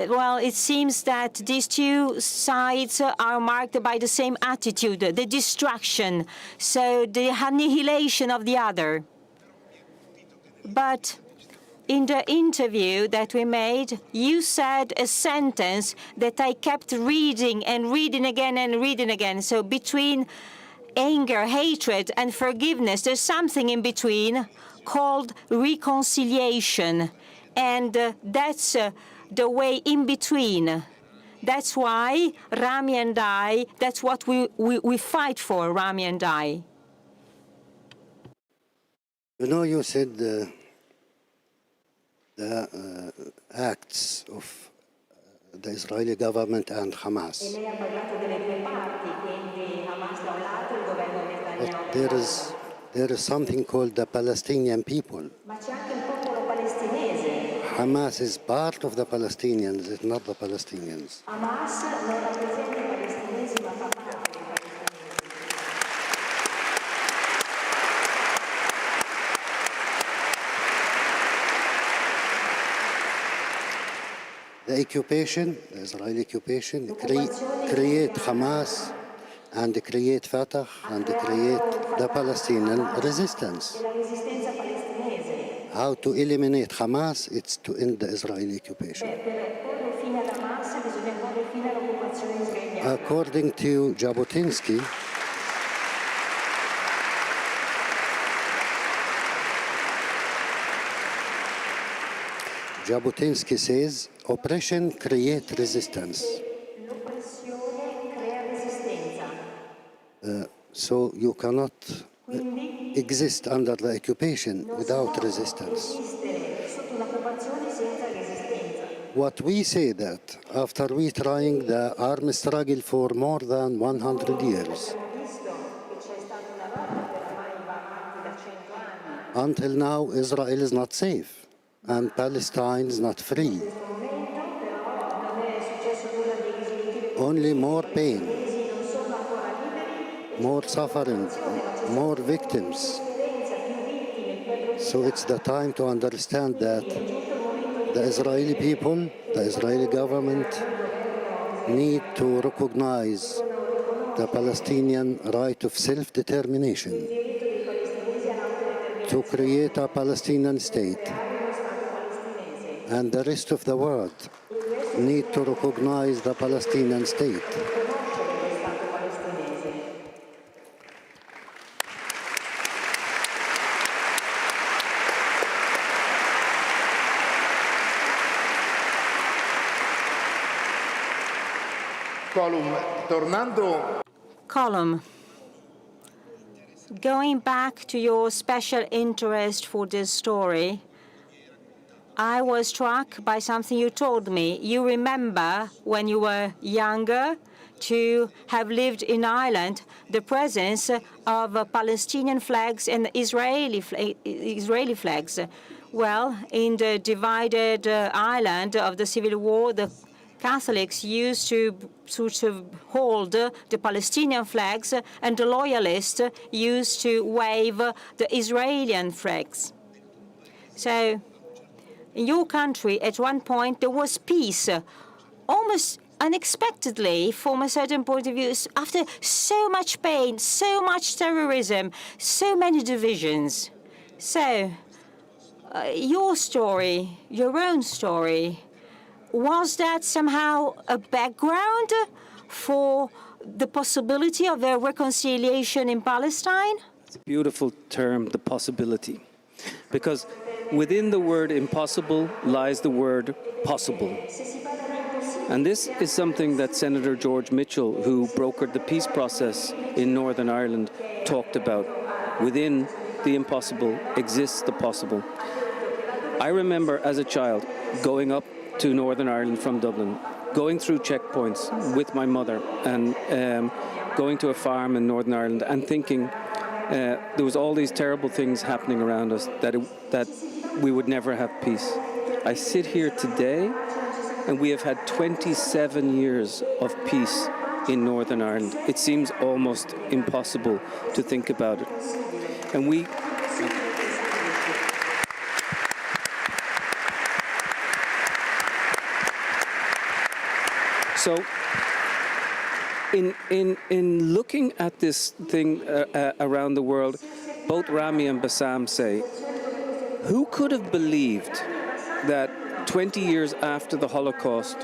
well, it seems that these two sides are marked by the same attitude, the destruction, so the annihilation of the other. But in the interview that we made, you said a sentence that I kept reading and reading again and reading again. So between anger, hatred, and forgiveness, there's something in between called reconciliation. And that's the way in between. That's why Rami and I, that's what we fight for, Rami and I. You know, you said the acts of the Israeli government and Hamas. But there is something called the Palestinian people. Hamas is part of the Palestinians, it's not the Palestinians. The occupation, the Israeli occupation, create Hamas and create Fatah and create the Palestinian resistance. How to eliminate Hamas? It's to end the Israeli occupation. According to Jabotinsky, Jabotinsky says, oppression creates resistance. So you cannot exist under the occupation without resistance. What we say that after we trying the armed struggle for more than 100 years, until now Israel is not safe and Palestine is not free. Only more pain, more suffering, more victims. So it's the time to understand that the Israeli people, the Israeli government need to recognize the Palestinian right of self-determination to create a Palestinian state and the rest of the world need to recognize the Palestinian state. Colum, tornando... Colum, going back to your special interest for this story, I was struck by something you told me. You remember when you were younger to have lived in Ireland the presence of Palestinian flags and Israeli flags. Well, in the divided Ireland of the Civil War, the Catholics used to sort of hold the Palestinian flags, and the loyalists used to wave the Israeli flags. So in your country, at one point, there was peace, almost unexpectedly, from a certain point of view, after so much pain, so much terrorism, so many divisions. So your story, your own story, was that somehow a background for the possibility of a reconciliation in Palestine? It's a beautiful term, the possibility, because within the word impossible lies the word possible. And this is something that Senator George Mitchell, who brokered the peace process in Northern Ireland, talked about. Within the impossible exists the possible. I remember as a child going up to Northern Ireland from Dublin, going through checkpoints with my mother and going to a farm in Northern Ireland and thinking there was all these terrible things happening around us, that we would never have peace. I sit here today and we have had 27 years of peace in Northern Ireland. It seems almost impossible to think about it. And we... So, in looking at this thing around the world, both Rami and Bassam say, who could have believed that 20 years after the Holocaust,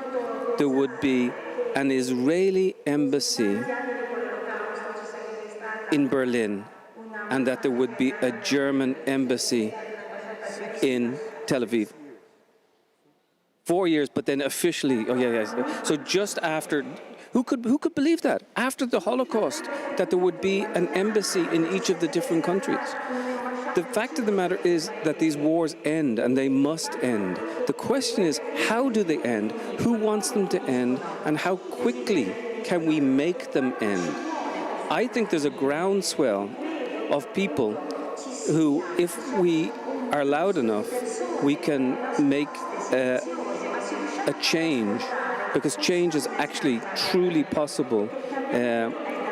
there would be an Israeli embassy in Berlin, and that there would be a German embassy in Tel Aviv? 4 years, but then officially, So just after, who could believe that? After the Holocaust, that there would be an embassy in each of the different countries. The fact of the matter is that these wars end, and they must end. The question is, how do they end? Who wants them to end? And how quickly can we make them end? I think there's a groundswell of people who, if we are loud enough, we can make a change, because change is actually truly possible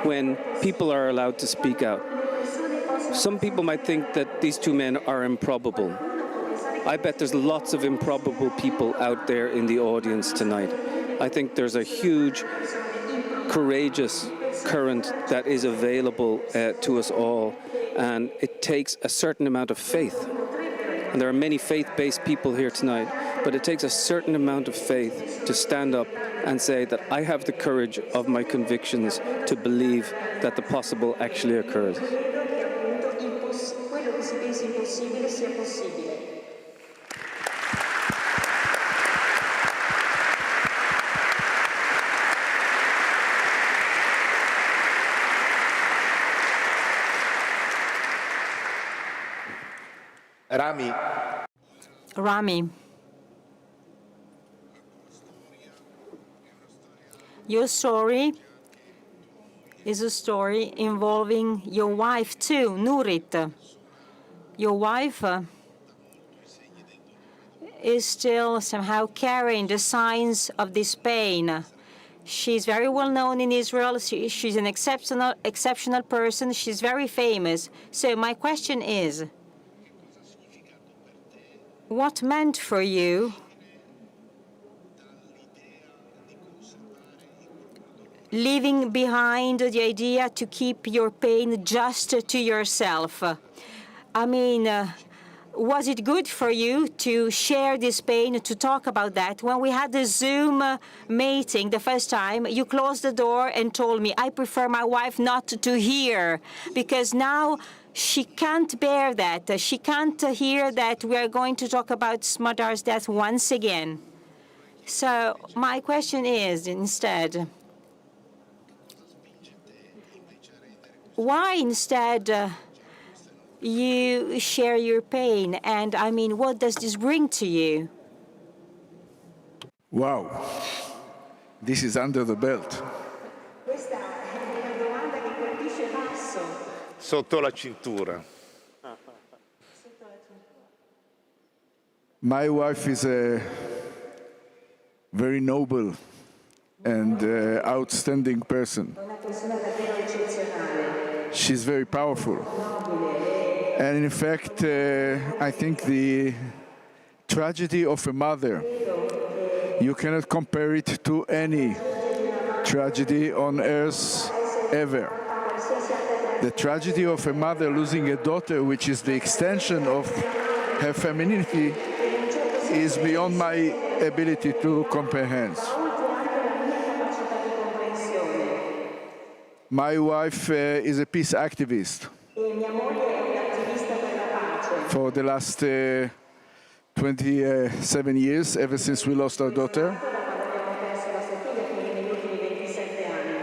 when people are allowed to speak out. Some people might think that these two men are improbable. I bet there's lots of improbable people out there in the audience tonight. I think there's a huge, courageous current that is available to us all, and it takes a certain amount of faith. And there are many faith-based people here tonight, but it takes a certain amount of faith to stand up and say that I have the courage of my convictions to believe that the possible actually occurs. Rami, your story is a story involving your wife too, Nurit. Your wife is still somehow carrying the signs of this pain. She's very well known in Israel. She's an exceptional person. She's very famous. So my question is, what meant for you leaving behind the idea to keep your pain just to yourself? I mean, was it good for you to share this pain, to talk about that? When we had the Zoom meeting the first time, you closed the door and told me, I prefer my wife not to hear, because now she can't bear that. She can't hear that we are going to talk about Smadar's death once again. So my question is, instead, why instead you share your pain? And I mean, what does this bring to you? Wow, this is under the belt. Sotto la cintura. My wife is a very noble and outstanding person. She's very powerful. And in fact, I think the tragedy of a mother, you cannot compare it to any tragedy on earth ever. The tragedy of a mother losing a daughter, which is the extension of her femininity, is beyond my ability to comprehend. My wife is a peace activist. For the last 27 years, ever since we lost our daughter.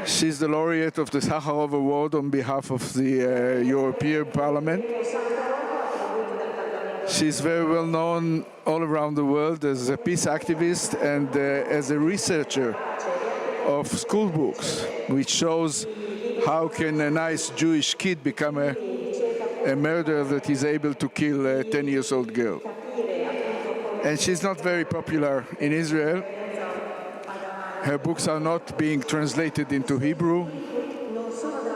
She's the laureate of the Sakharov Award on behalf of the European Parliament. She's very well known all around the world as a peace activist and as a researcher of school books, which shows how can a nice Jewish kid become a murderer that is able to kill a 10-year-old girl. And she's not very popular in Israel. Her books are not being translated into Hebrew.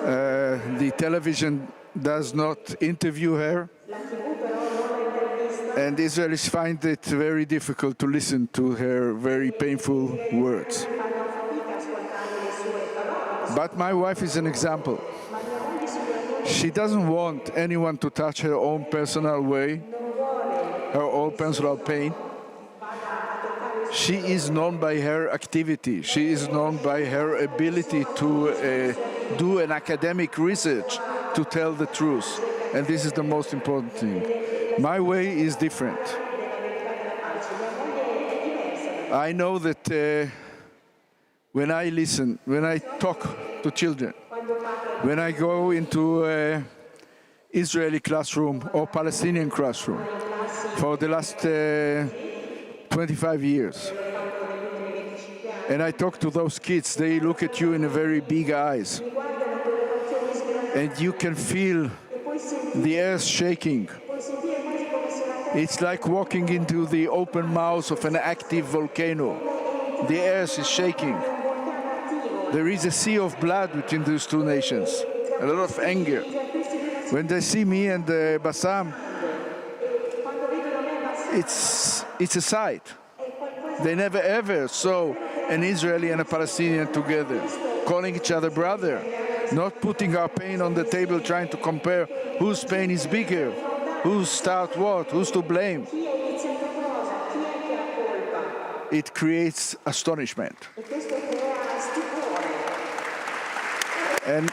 The television does not interview her. And Israelis find it very difficult to listen to her very painful words. But my wife is an example. She doesn't want anyone to touch her own personal way, her own personal pain. She is known by her activity. She is known by her ability to do an academic research to tell the truth. And this is the most important thing. My way is different. I know that when I listen, when I talk to children, when I go into an Israeli classroom or Palestinian classroom for the last 25 years, and I talk to those kids, they look at you in a very big eyes, and you can feel the earth shaking. It's like walking into the open mouth of an active volcano. The earth is shaking. There is a sea of blood between these two nations, a lot of anger. When they see me and Bassam, it's a sight. They never ever saw an Israeli and a Palestinian together, calling each other brother, not putting our pain on the table, trying to compare whose pain is bigger, who started what, who's to blame. It creates astonishment. And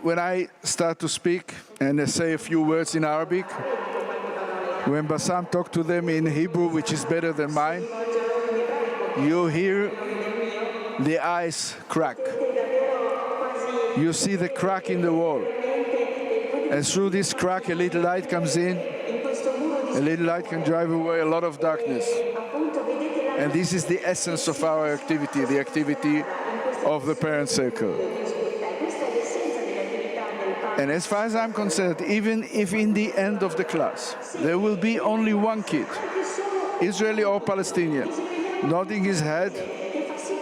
when I start to speak and I say a few words in Arabic, when Bassam talks to them in Hebrew, which is better than mine, you hear the eyes crack. You see the crack in the wall. And through this crack, a little light comes in. A little light can drive away a lot of darkness. And this is the essence of our activity, the activity of the parent circle. And as far as I'm concerned, even if in the end of the class, there will be only one kid, Israeli or Palestinian, nodding his head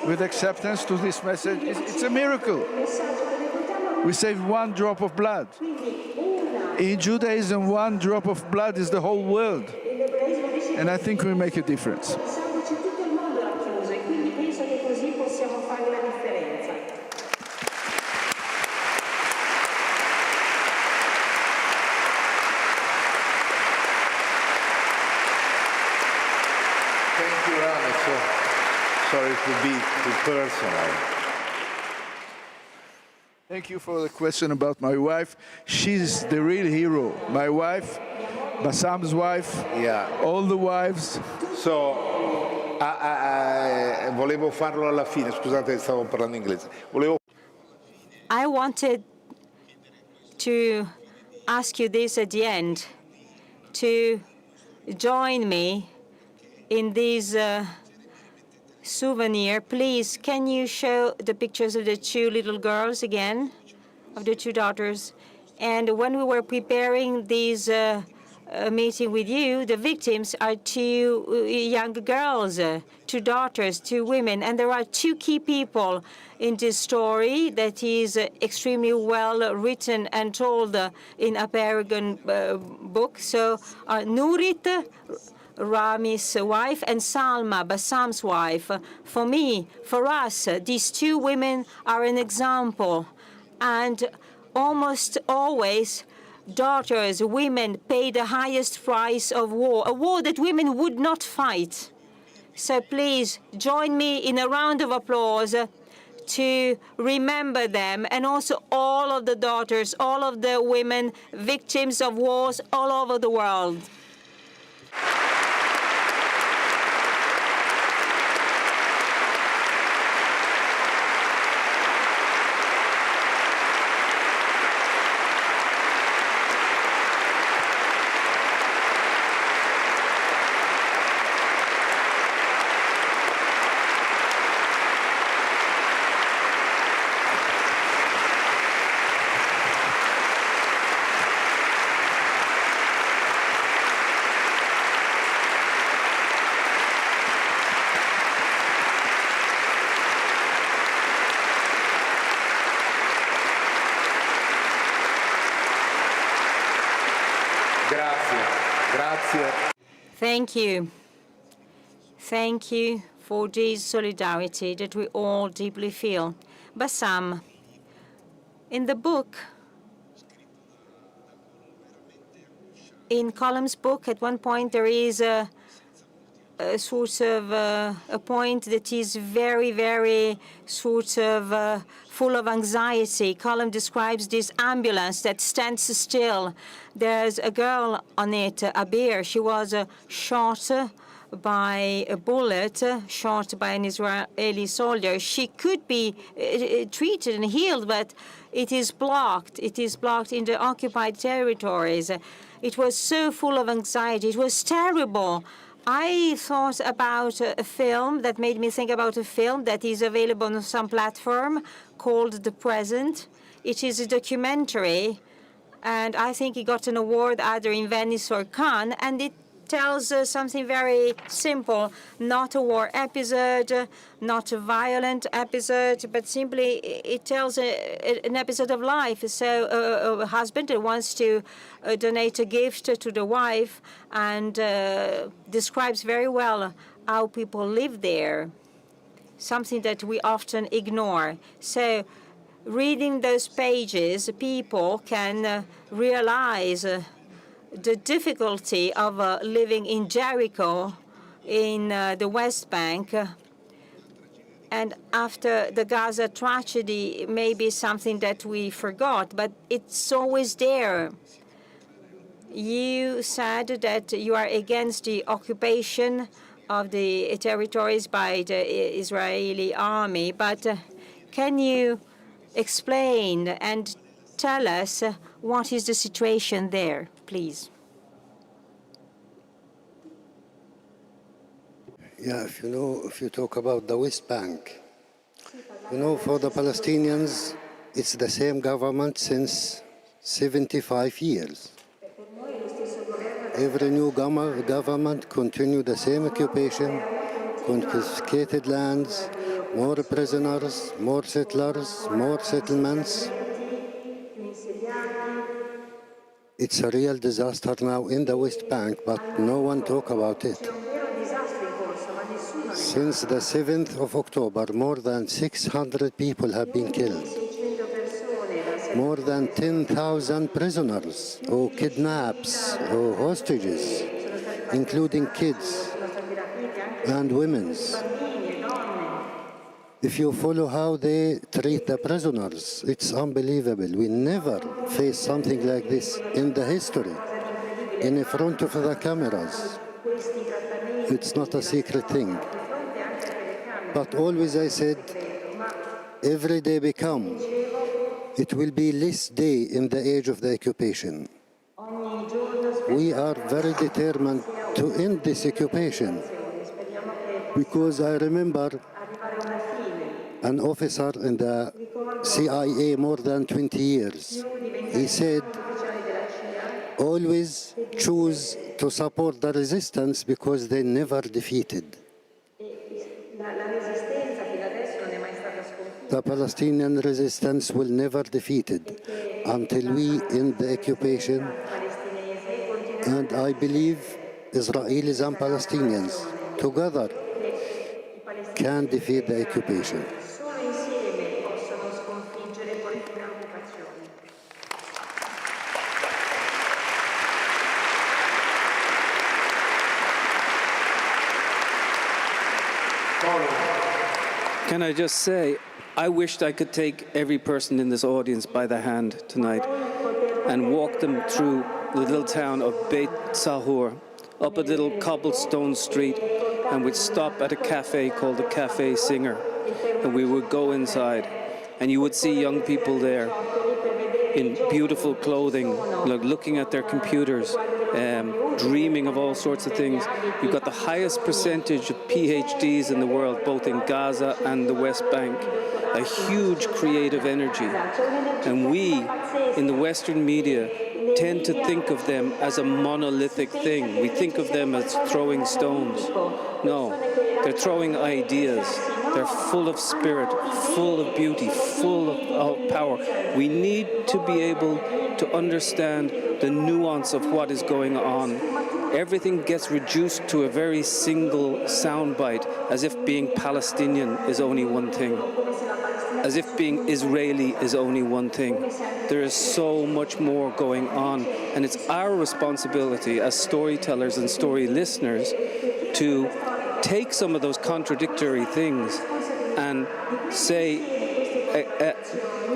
with acceptance to this message, it's a miracle. We save one drop of blood. In Judaism, one drop of blood is the whole world. And I think we make a difference. Thank you, Rami. So sorry to be too personal. Thank you for the question about my wife. She's the real hero. My wife, Bassam's wife, all the wives. So, volevo farlo alla fine, scusate, stavo parlando inglese. I wanted to ask you this at the end, to join me in this souvenir. Please, can you show the pictures of the two little girls again, of the two daughters? And when we were preparing this meeting with you, the victims are two young girls, two daughters, two women, and there are two key people in this story that is extremely well written and told in Apeirogon book. So Nurit, Rami's wife, and Salma, Bassam's wife. For me, for us, these two women are an example. And almost always, daughters, women pay the highest price of war, a war that women would not fight. So please join me in a round of applause to remember them, and also all of the daughters, all of the women, victims of wars all over the world. Thank you. Thank you for this solidarity that we all deeply feel. Bassam, in the book, in Colum's book, at one point there is a sort of a point that is very, very sort of full of anxiety. Colum describes this ambulance that stands still. There's a girl on it, Abir. She was shot by a bullet, shot by an Israeli soldier. She could be treated and healed, but it is blocked. It is blocked in the occupied territories. It was so full of anxiety. It was terrible. I thought about a film that made me think about a film that is available on some platform called The Present. It is a documentary, and I think it got an award either in Venice or Cannes, and it tells something very simple, not a war episode, not a violent episode, but simply it tells an episode of life. So a husband wants to donate a gift to the wife and describes very well how people live there, something that we often ignore. So reading those pages, people can realize the difficulty of living in Jericho in the West Bank. And after the Gaza tragedy, maybe something that we forgot, but it's always there. You said that you are against the occupation of the territories by the Israeli army, but can you explain and tell us what is the situation there, please? Yeah, if you talk about the West Bank, for the Palestinians, it's the same government since 75 years. Every new government continue the same occupation, confiscated lands, more prisoners, more settlers, more settlements. It's a real disaster now in the West Bank, but no one talk about it. Since the 7th of October, more than 600 people have been killed. More than 10,000 prisoners or kidnaps or hostages, including kids. and women's. If you follow how they treat the prisoners, it's unbelievable. We never faced something like this in the history, in front of the cameras. It's not a secret thing. But always I said, every day become, it will be less day in the age of the occupation. We are very determined to end this occupation, because I remember an officer in the CIA more than 20 years. He said, always choose to support the resistance because they never defeated. The Palestinian resistance will never defeated until we end the occupation. And I believe Israelis and Palestinians together can defeat the occupation. Can I just say, I wished I could take every person in this audience by the hand tonight and walk them through the little town of Beit Sahur, up a little cobblestone street, and we'd stop at a cafe called the Cafe Singer, and we would go inside, and you would see young people there in beautiful clothing, looking at their computers, dreaming of all sorts of things. You've got the highest percentage of PhDs in the world, both in Gaza and the West Bank, a huge creative energy. And we, in the Western media, tend to think of them as a monolithic thing. We think of them as throwing stones. No, they're throwing ideas. They're full of spirit, full of beauty, full of power. We need to be able to understand the nuance of what is going on. Everything gets reduced to a very single soundbite, as if being Palestinian is only one thing, as if being Israeli is only one thing. There is so much more going on, and it's our responsibility as storytellers and story listeners to take some of those contradictory things and say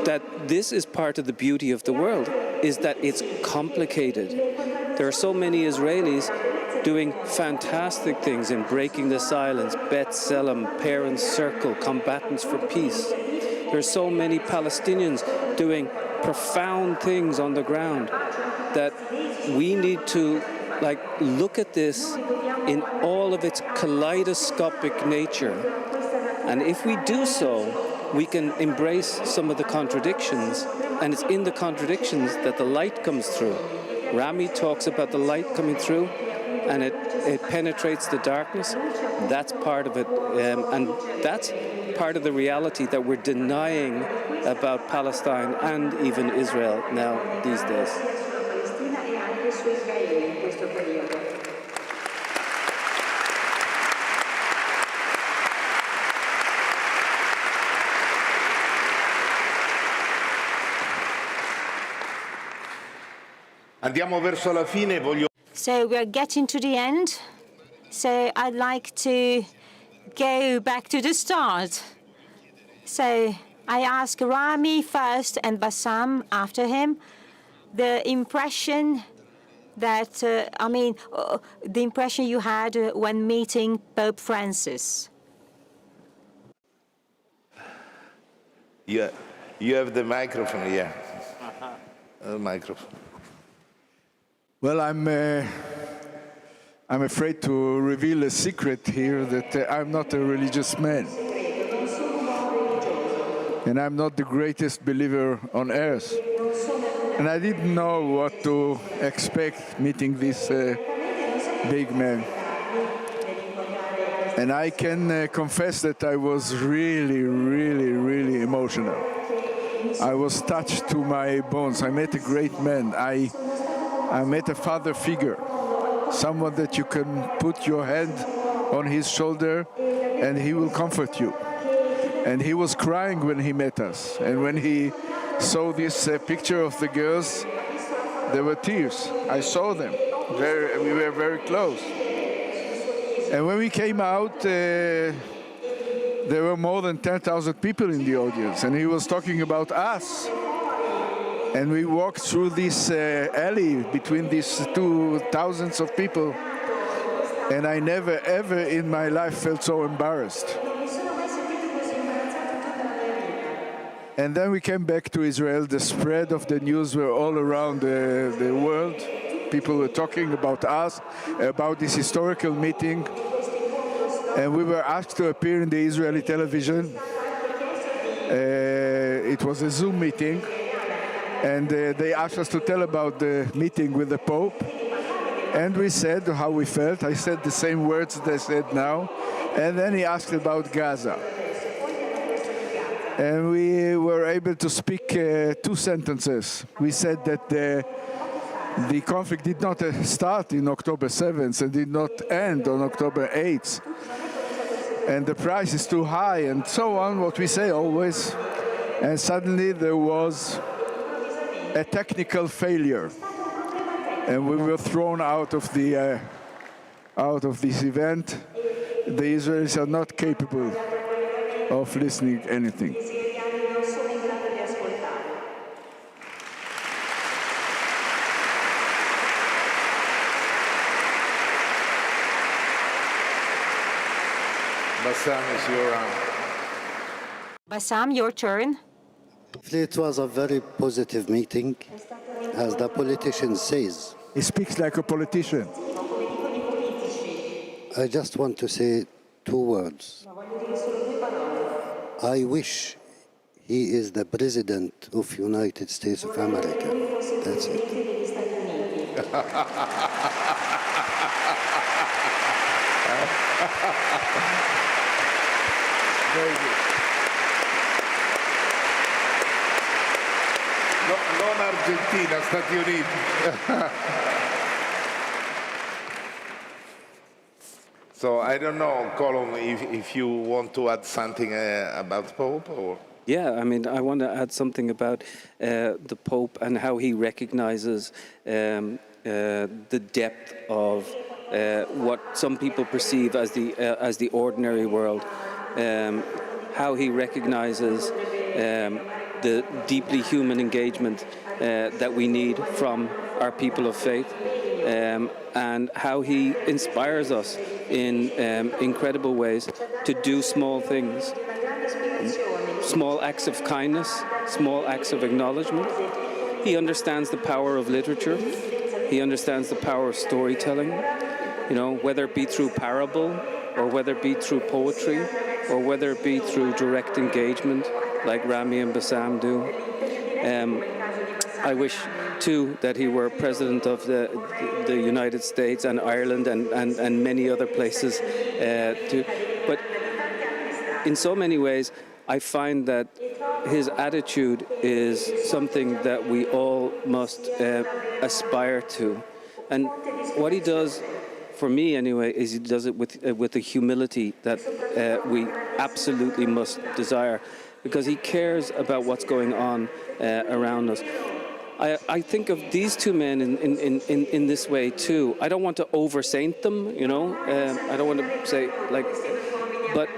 that this is part of the beauty of the world, is that it's complicated. There are so many Israelis doing fantastic things in Breaking the Silence, Bet Selam, Parents Circle, Combatants for Peace. There are so many Palestinians doing profound things on the ground that we need to look at this in all of its kaleidoscopic nature. And if we do so, we can embrace some of the contradictions, and it's in the contradictions that the light comes through. Rami talks about the light coming through, and it penetrates the darkness. That's part of it, and that's part of the reality that we're denying about Palestine and even Israel now these days. Andiamo verso la fine, So we're getting to the end. So I'd like to go back to the start. So I ask Rami first and Bassam after him. The impression that, the impression you had when meeting Pope Francis. You have the microphone, yeah. The microphone. Well, I'm afraid to reveal a secret here that I'm not a religious man. And I'm not the greatest believer on earth. And I didn't know what to expect meeting this big man. And I can confess that I was really, really, really emotional. I was touched to my bones. I met a great man. I met a father figure, someone that you can put your hand on his shoulder and he will comfort you. And he was crying when he met us. And when he saw this picture of the girls, there were tears. I saw them. We were very close. And when we came out, there were more than 10,000 people in the audience, and he was talking about us. And we walked through this alley between these two thousands of people, and I never, ever in my life felt so embarrassed. And then we came back to Israel. The spread of the news were all around the world. People were talking about us, about this historical meeting. And we were asked to appear in the Israeli television. It was a Zoom meeting. And they asked us to tell about the meeting with the Pope. And we said how we felt. I said the same words that I said now. And then he asked about Gaza. And we were able to speak two sentences. We said that the conflict did not start in October 7th and did not end on October 8th. And the price is too high and so on, what we say always. And suddenly there was a technical failure. And we were thrown out of this event. The Israelis are not capable of listening to anything. Bassam, is your Bassam, your turn. It was a very positive meeting, as the politician says. He speaks like a politician. I just want to say two words. I wish he is the President of United States of America. That's it. Very good. No, non Argentina, Stati Uniti. So I don't know, Colum, if you want to add something about Pope or. Yeah, I mean, I want to add something about the Pope and how he recognizes the depth of what some people perceive as the ordinary world, how he recognizes the deeply human engagement that we need from our people of faith, and how he inspires us in incredible ways to do small things, small acts of kindness, small acts of acknowledgement. He understands the power of literature. He understands the power of storytelling, you know, whether it be through parable or whether it be through poetry or whether it be through direct engagement like Rami and Bassam do. I wish too that he were president of the United States and Ireland and many other places too. But in so many ways, I find that his attitude is something that we all must aspire to. And what he does, for me anyway, is he does it with the humility that we absolutely must desire, because he cares about what's going on around us. I think of these two men in this way too. I don't want to over-saint them, you know. I don't want to say but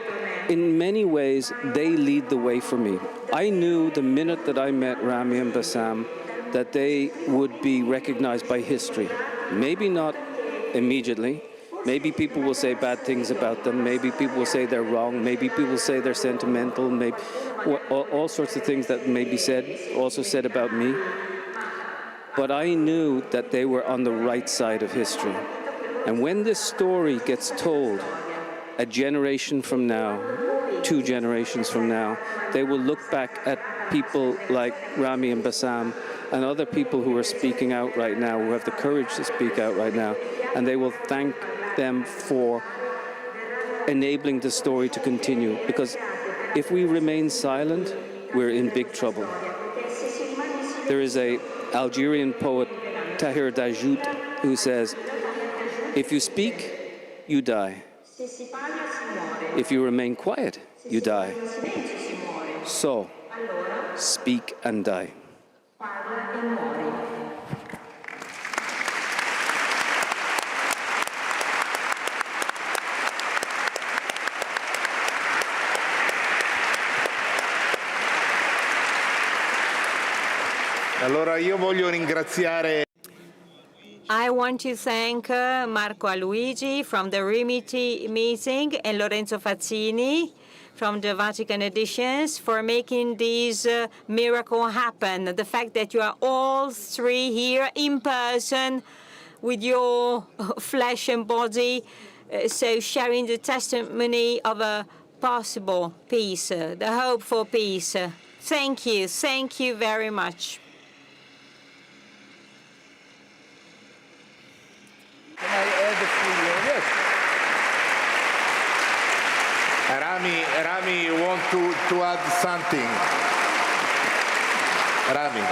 in many ways they lead the way for me. I knew the minute that I met Rami and Bassam that they would be recognized by history. Maybe not immediately. Maybe people will say bad things about them. Maybe people will say they're wrong. Maybe people will say they're sentimental. Maybe all sorts of things that may be also said about me. But I knew that they were on the right side of history. And when this story gets told, a generation from now, 2 generations from now, they will look back at people like Rami and Bassam and other people who are speaking out right now, who have the courage to speak out right now, and they will thank them for enabling the story to continue. Because if we remain silent, we're in big trouble. There is an Algerian poet, Tahir Dajout, who says, if you speak, you die. If you remain quiet, you die. So, speak and die. Allora io voglio ringraziare. I want to thank Marco Aluigi from the RIMIT meeting and Lorenzo Fazzini from the Vatican Editions for making this miracle happen. The fact that you are all three here in person with your flesh and body, so sharing the testimony of a possible peace, the hope for peace. Thank you very much. Can I add a few? Yes. Rami, you want to add something? Rami.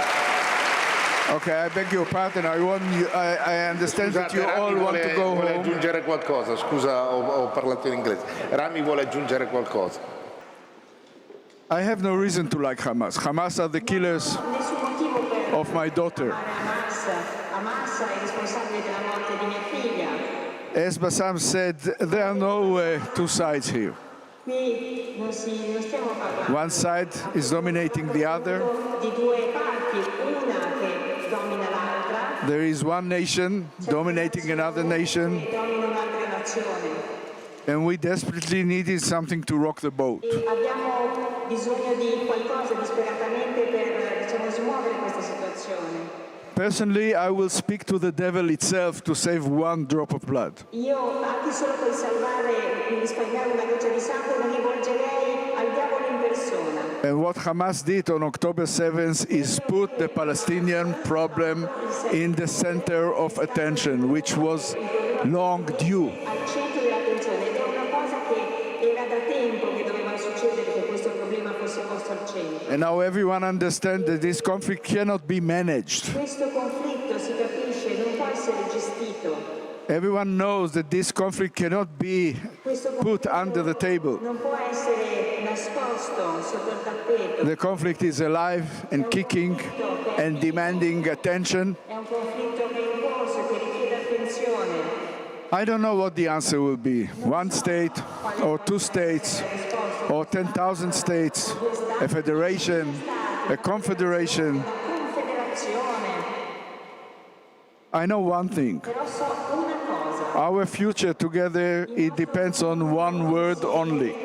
Okay, I beg your pardon. I understand that you all want to go vuole home. aggiungere qualcosa. Scusa, ho parlato in inglese. Rami vuole aggiungere qualcosa. I have no reason to like Hamas. Hamas are the killers of my daughter. As Bassam said, there are no two sides here. One side is dominating the other. There is one nation dominating another nation. And we desperately needed something to rock the boat. Personally, I will speak to the devil itself to save one drop of blood. And what Hamas did on October 7th is put the Palestinian problem in the center of attention, which was long due. And now everyone understands that this conflict cannot be managed. Everyone knows that this conflict cannot be put under the table. The conflict is alive and kicking and demanding attention. I don't know what the answer will be. One state or two states or 10,000 states, a federation, a confederation. I know one thing. Our future together, it depends on one word only.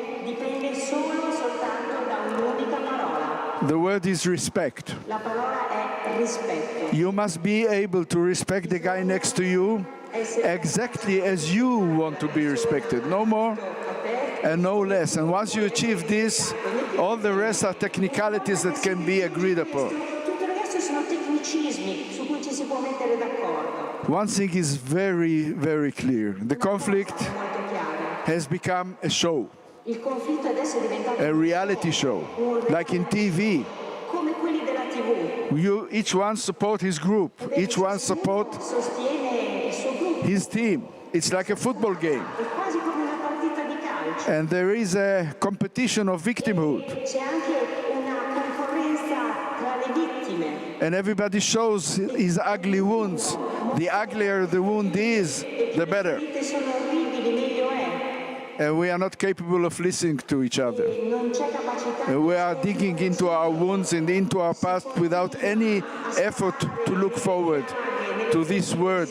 The word is respect. You must be able to respect the guy next to you exactly as you want to be respected, no more and no less. And once you achieve this, all the rest are technicalities that can be agreed upon. One thing is very, very clear. The conflict has become a show, a reality show, like in TV. Each one support his group, each one support his team. It's like a football game. And there is a competition of victimhood. And everybody shows his ugly wounds. The uglier the wound is, the better. And we are not capable of listening to each other. And we are digging into our wounds and into our past without any effort to look forward to this word,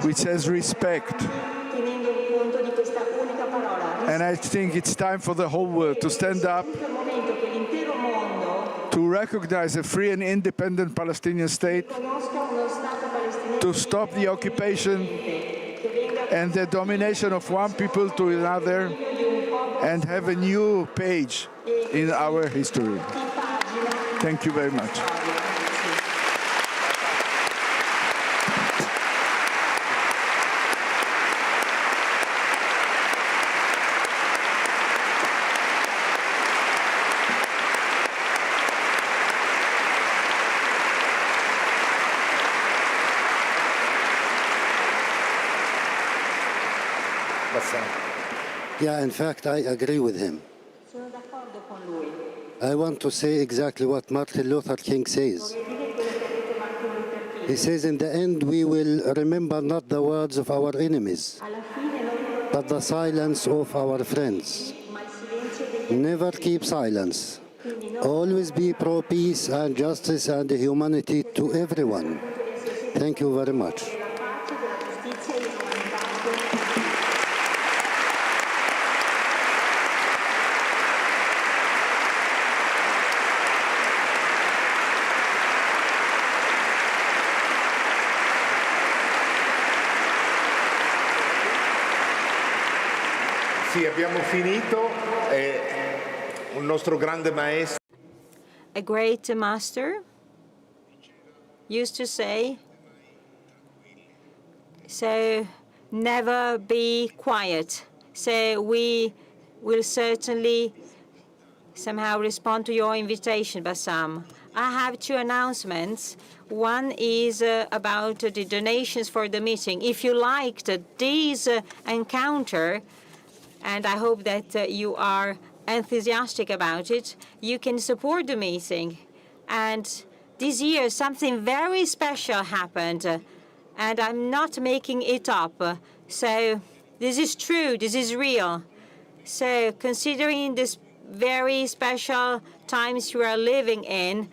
which says respect. And I think it's time for the whole world to stand up, to recognize a free and independent Palestinian state, to stop the occupation and the domination of one people to another, and have a new page in our history. Thank you very much. Yeah, in fact, I agree with him. I want to say exactly what Martin Luther King says. He says, in the end, we will remember not the words of our enemies, but the silence of our friends. Never keep silence. always be pro-peace and justice and humanity to everyone. Thank you very much. Sì, abbiamo finito. Un nostro grande maestro. A great master used to say, so never be quiet. So we will certainly somehow respond to your invitation, Bassam. I have two announcements. One is about the donations for the meeting. If you liked this encounter, and I hope that you are enthusiastic about it, you can support the meeting. And this year, something very special happened, and I'm not making it up. So this is true, this is real. So considering this very special times we are living in,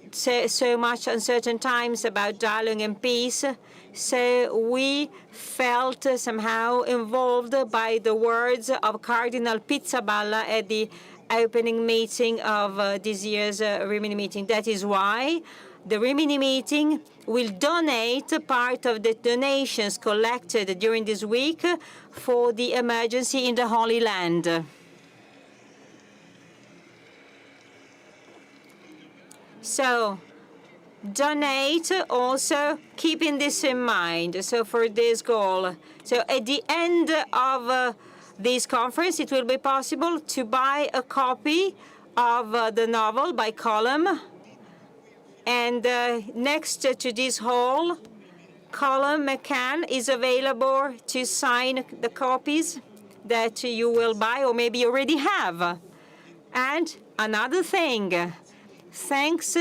so much uncertain times about dialogue and peace, so we felt somehow involved by the words of Cardinal Pizzaballa at the opening meeting of this year's Rimini meeting. That is why the Rimini meeting will donate part of the donations collected during this week for the emergency in the Holy Land. So donate also keeping this in mind, so for this goal. So at the end of this conference, it will be possible to buy a copy of the novel by Colum. And next to this hall, Colum McCann is available to sign the copies that you will buy or maybe you already have. And another thing, thanks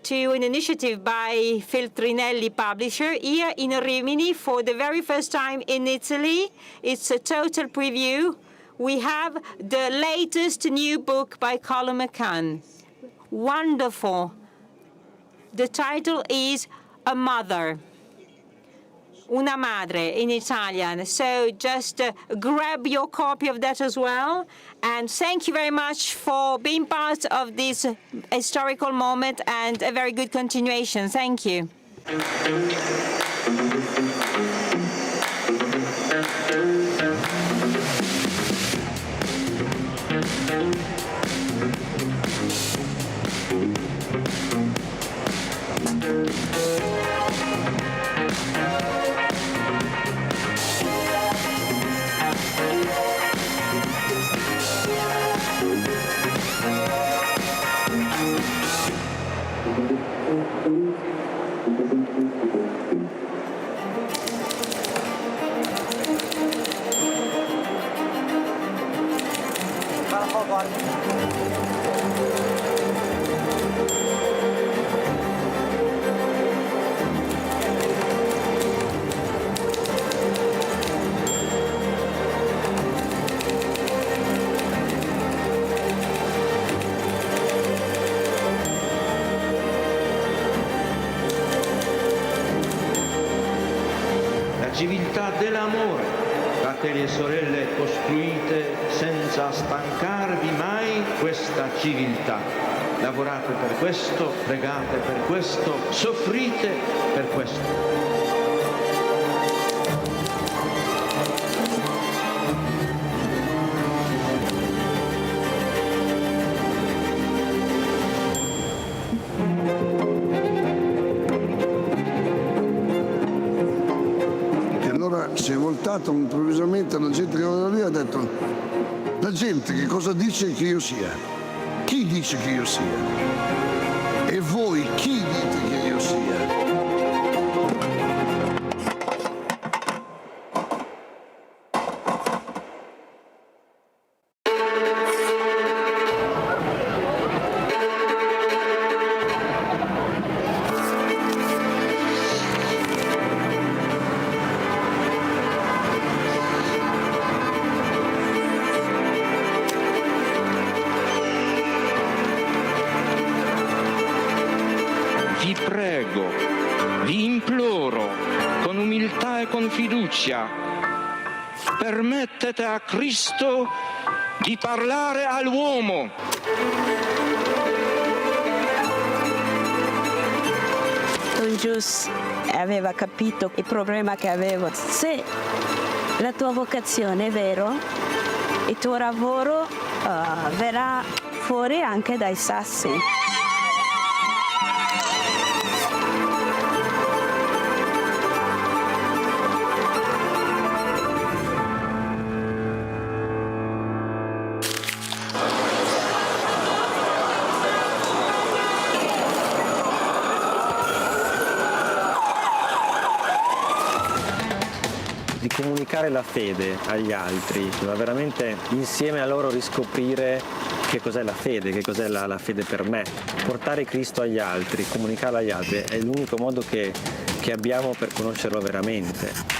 to an initiative by Feltrinelli publisher here in Rimini for the very first time in Italy. It's a total preview. We have the latest new book by Colum McCann. Wonderful. The title is A Mother. Una madre in Italian. So just grab your copy of that as well. And thank you very much for being part of this historical moment and a very good continuation. Thank you. civiltà dell'amore, fratelli e sorelle, costruite senza stancarvi mai questa civiltà. Lavorate per questo, pregate per questo, soffrite per questo. Si è voltato improvvisamente la gente che era lì e ha detto: la gente che cosa dice che io sia? Chi dice che io sia? E voi chi dite che io sia? prego, vi imploro, con umiltà e con fiducia, permettete a Cristo di parlare all'uomo. Don Gius aveva capito il problema che avevo. Se la tua vocazione è vero, il tuo lavoro verrà fuori anche dai sassi. Di comunicare la fede agli altri, ma veramente insieme a loro riscoprire che cos'è la fede, che cos'è la fede per me. Portare Cristo agli altri, comunicarlo agli altri è l'unico modo che abbiamo per conoscerlo veramente.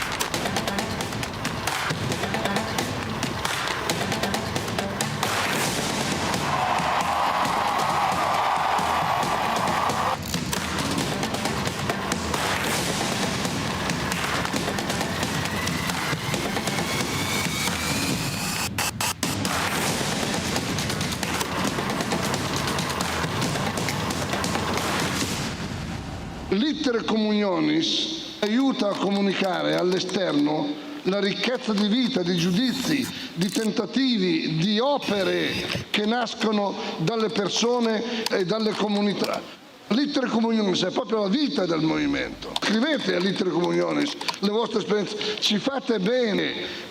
L'iter communionis aiuta a comunicare all'esterno la ricchezza di vita, di giudizi, di tentativi, di opere che nascono dalle persone e dalle comunità. L'iter communionis è proprio la vita del movimento. Scrivete all'iter communionis le vostre esperienze, ci fate bene.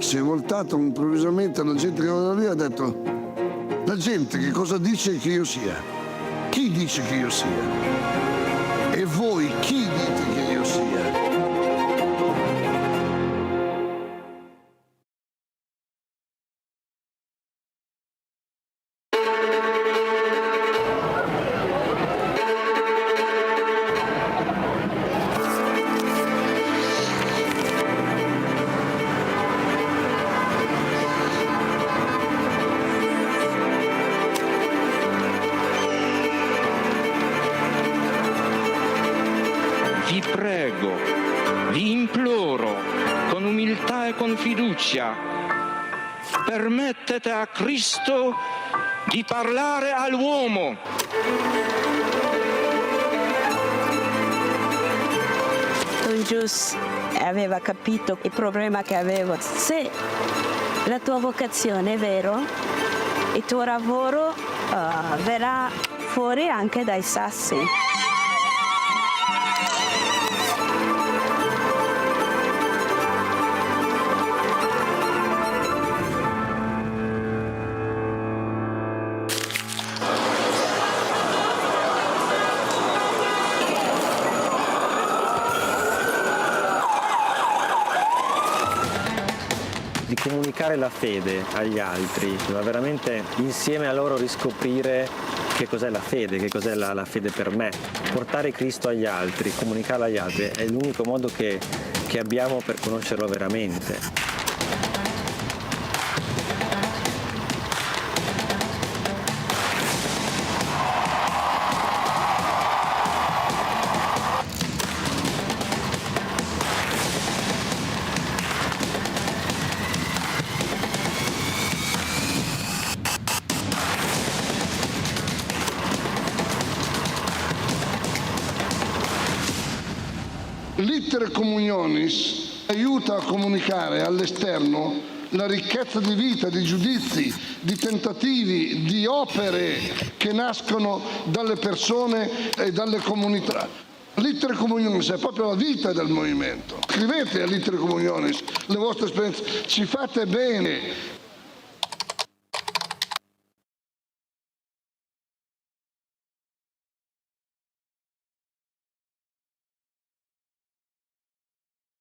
Si è voltato improvvisamente alla gente che era lì e ha detto: la gente che cosa dice che io sia? Chi dice che io sia? E voi chi dite che io sia? Vi imploro, con umiltà e con fiducia, permettete a Cristo di parlare all'uomo. Don Gius aveva capito il problema che avevo. Se la tua vocazione è vero, il tuo lavoro verrà fuori anche dai sassi. Di comunicare la fede agli altri, ma veramente insieme a loro riscoprire che cos'è la fede, che cos'è la fede per me. Portare Cristo agli altri, comunicarlo agli altri è l'unico modo che abbiamo per conoscerlo veramente. L'iter communionis aiuta a comunicare all'esterno la ricchezza di vita, di giudizi, di tentativi, di opere che nascono dalle persone e dalle comunità. L'iter communionis è proprio la vita del movimento. Scrivete all'iter communionis le vostre esperienze, ci fate bene.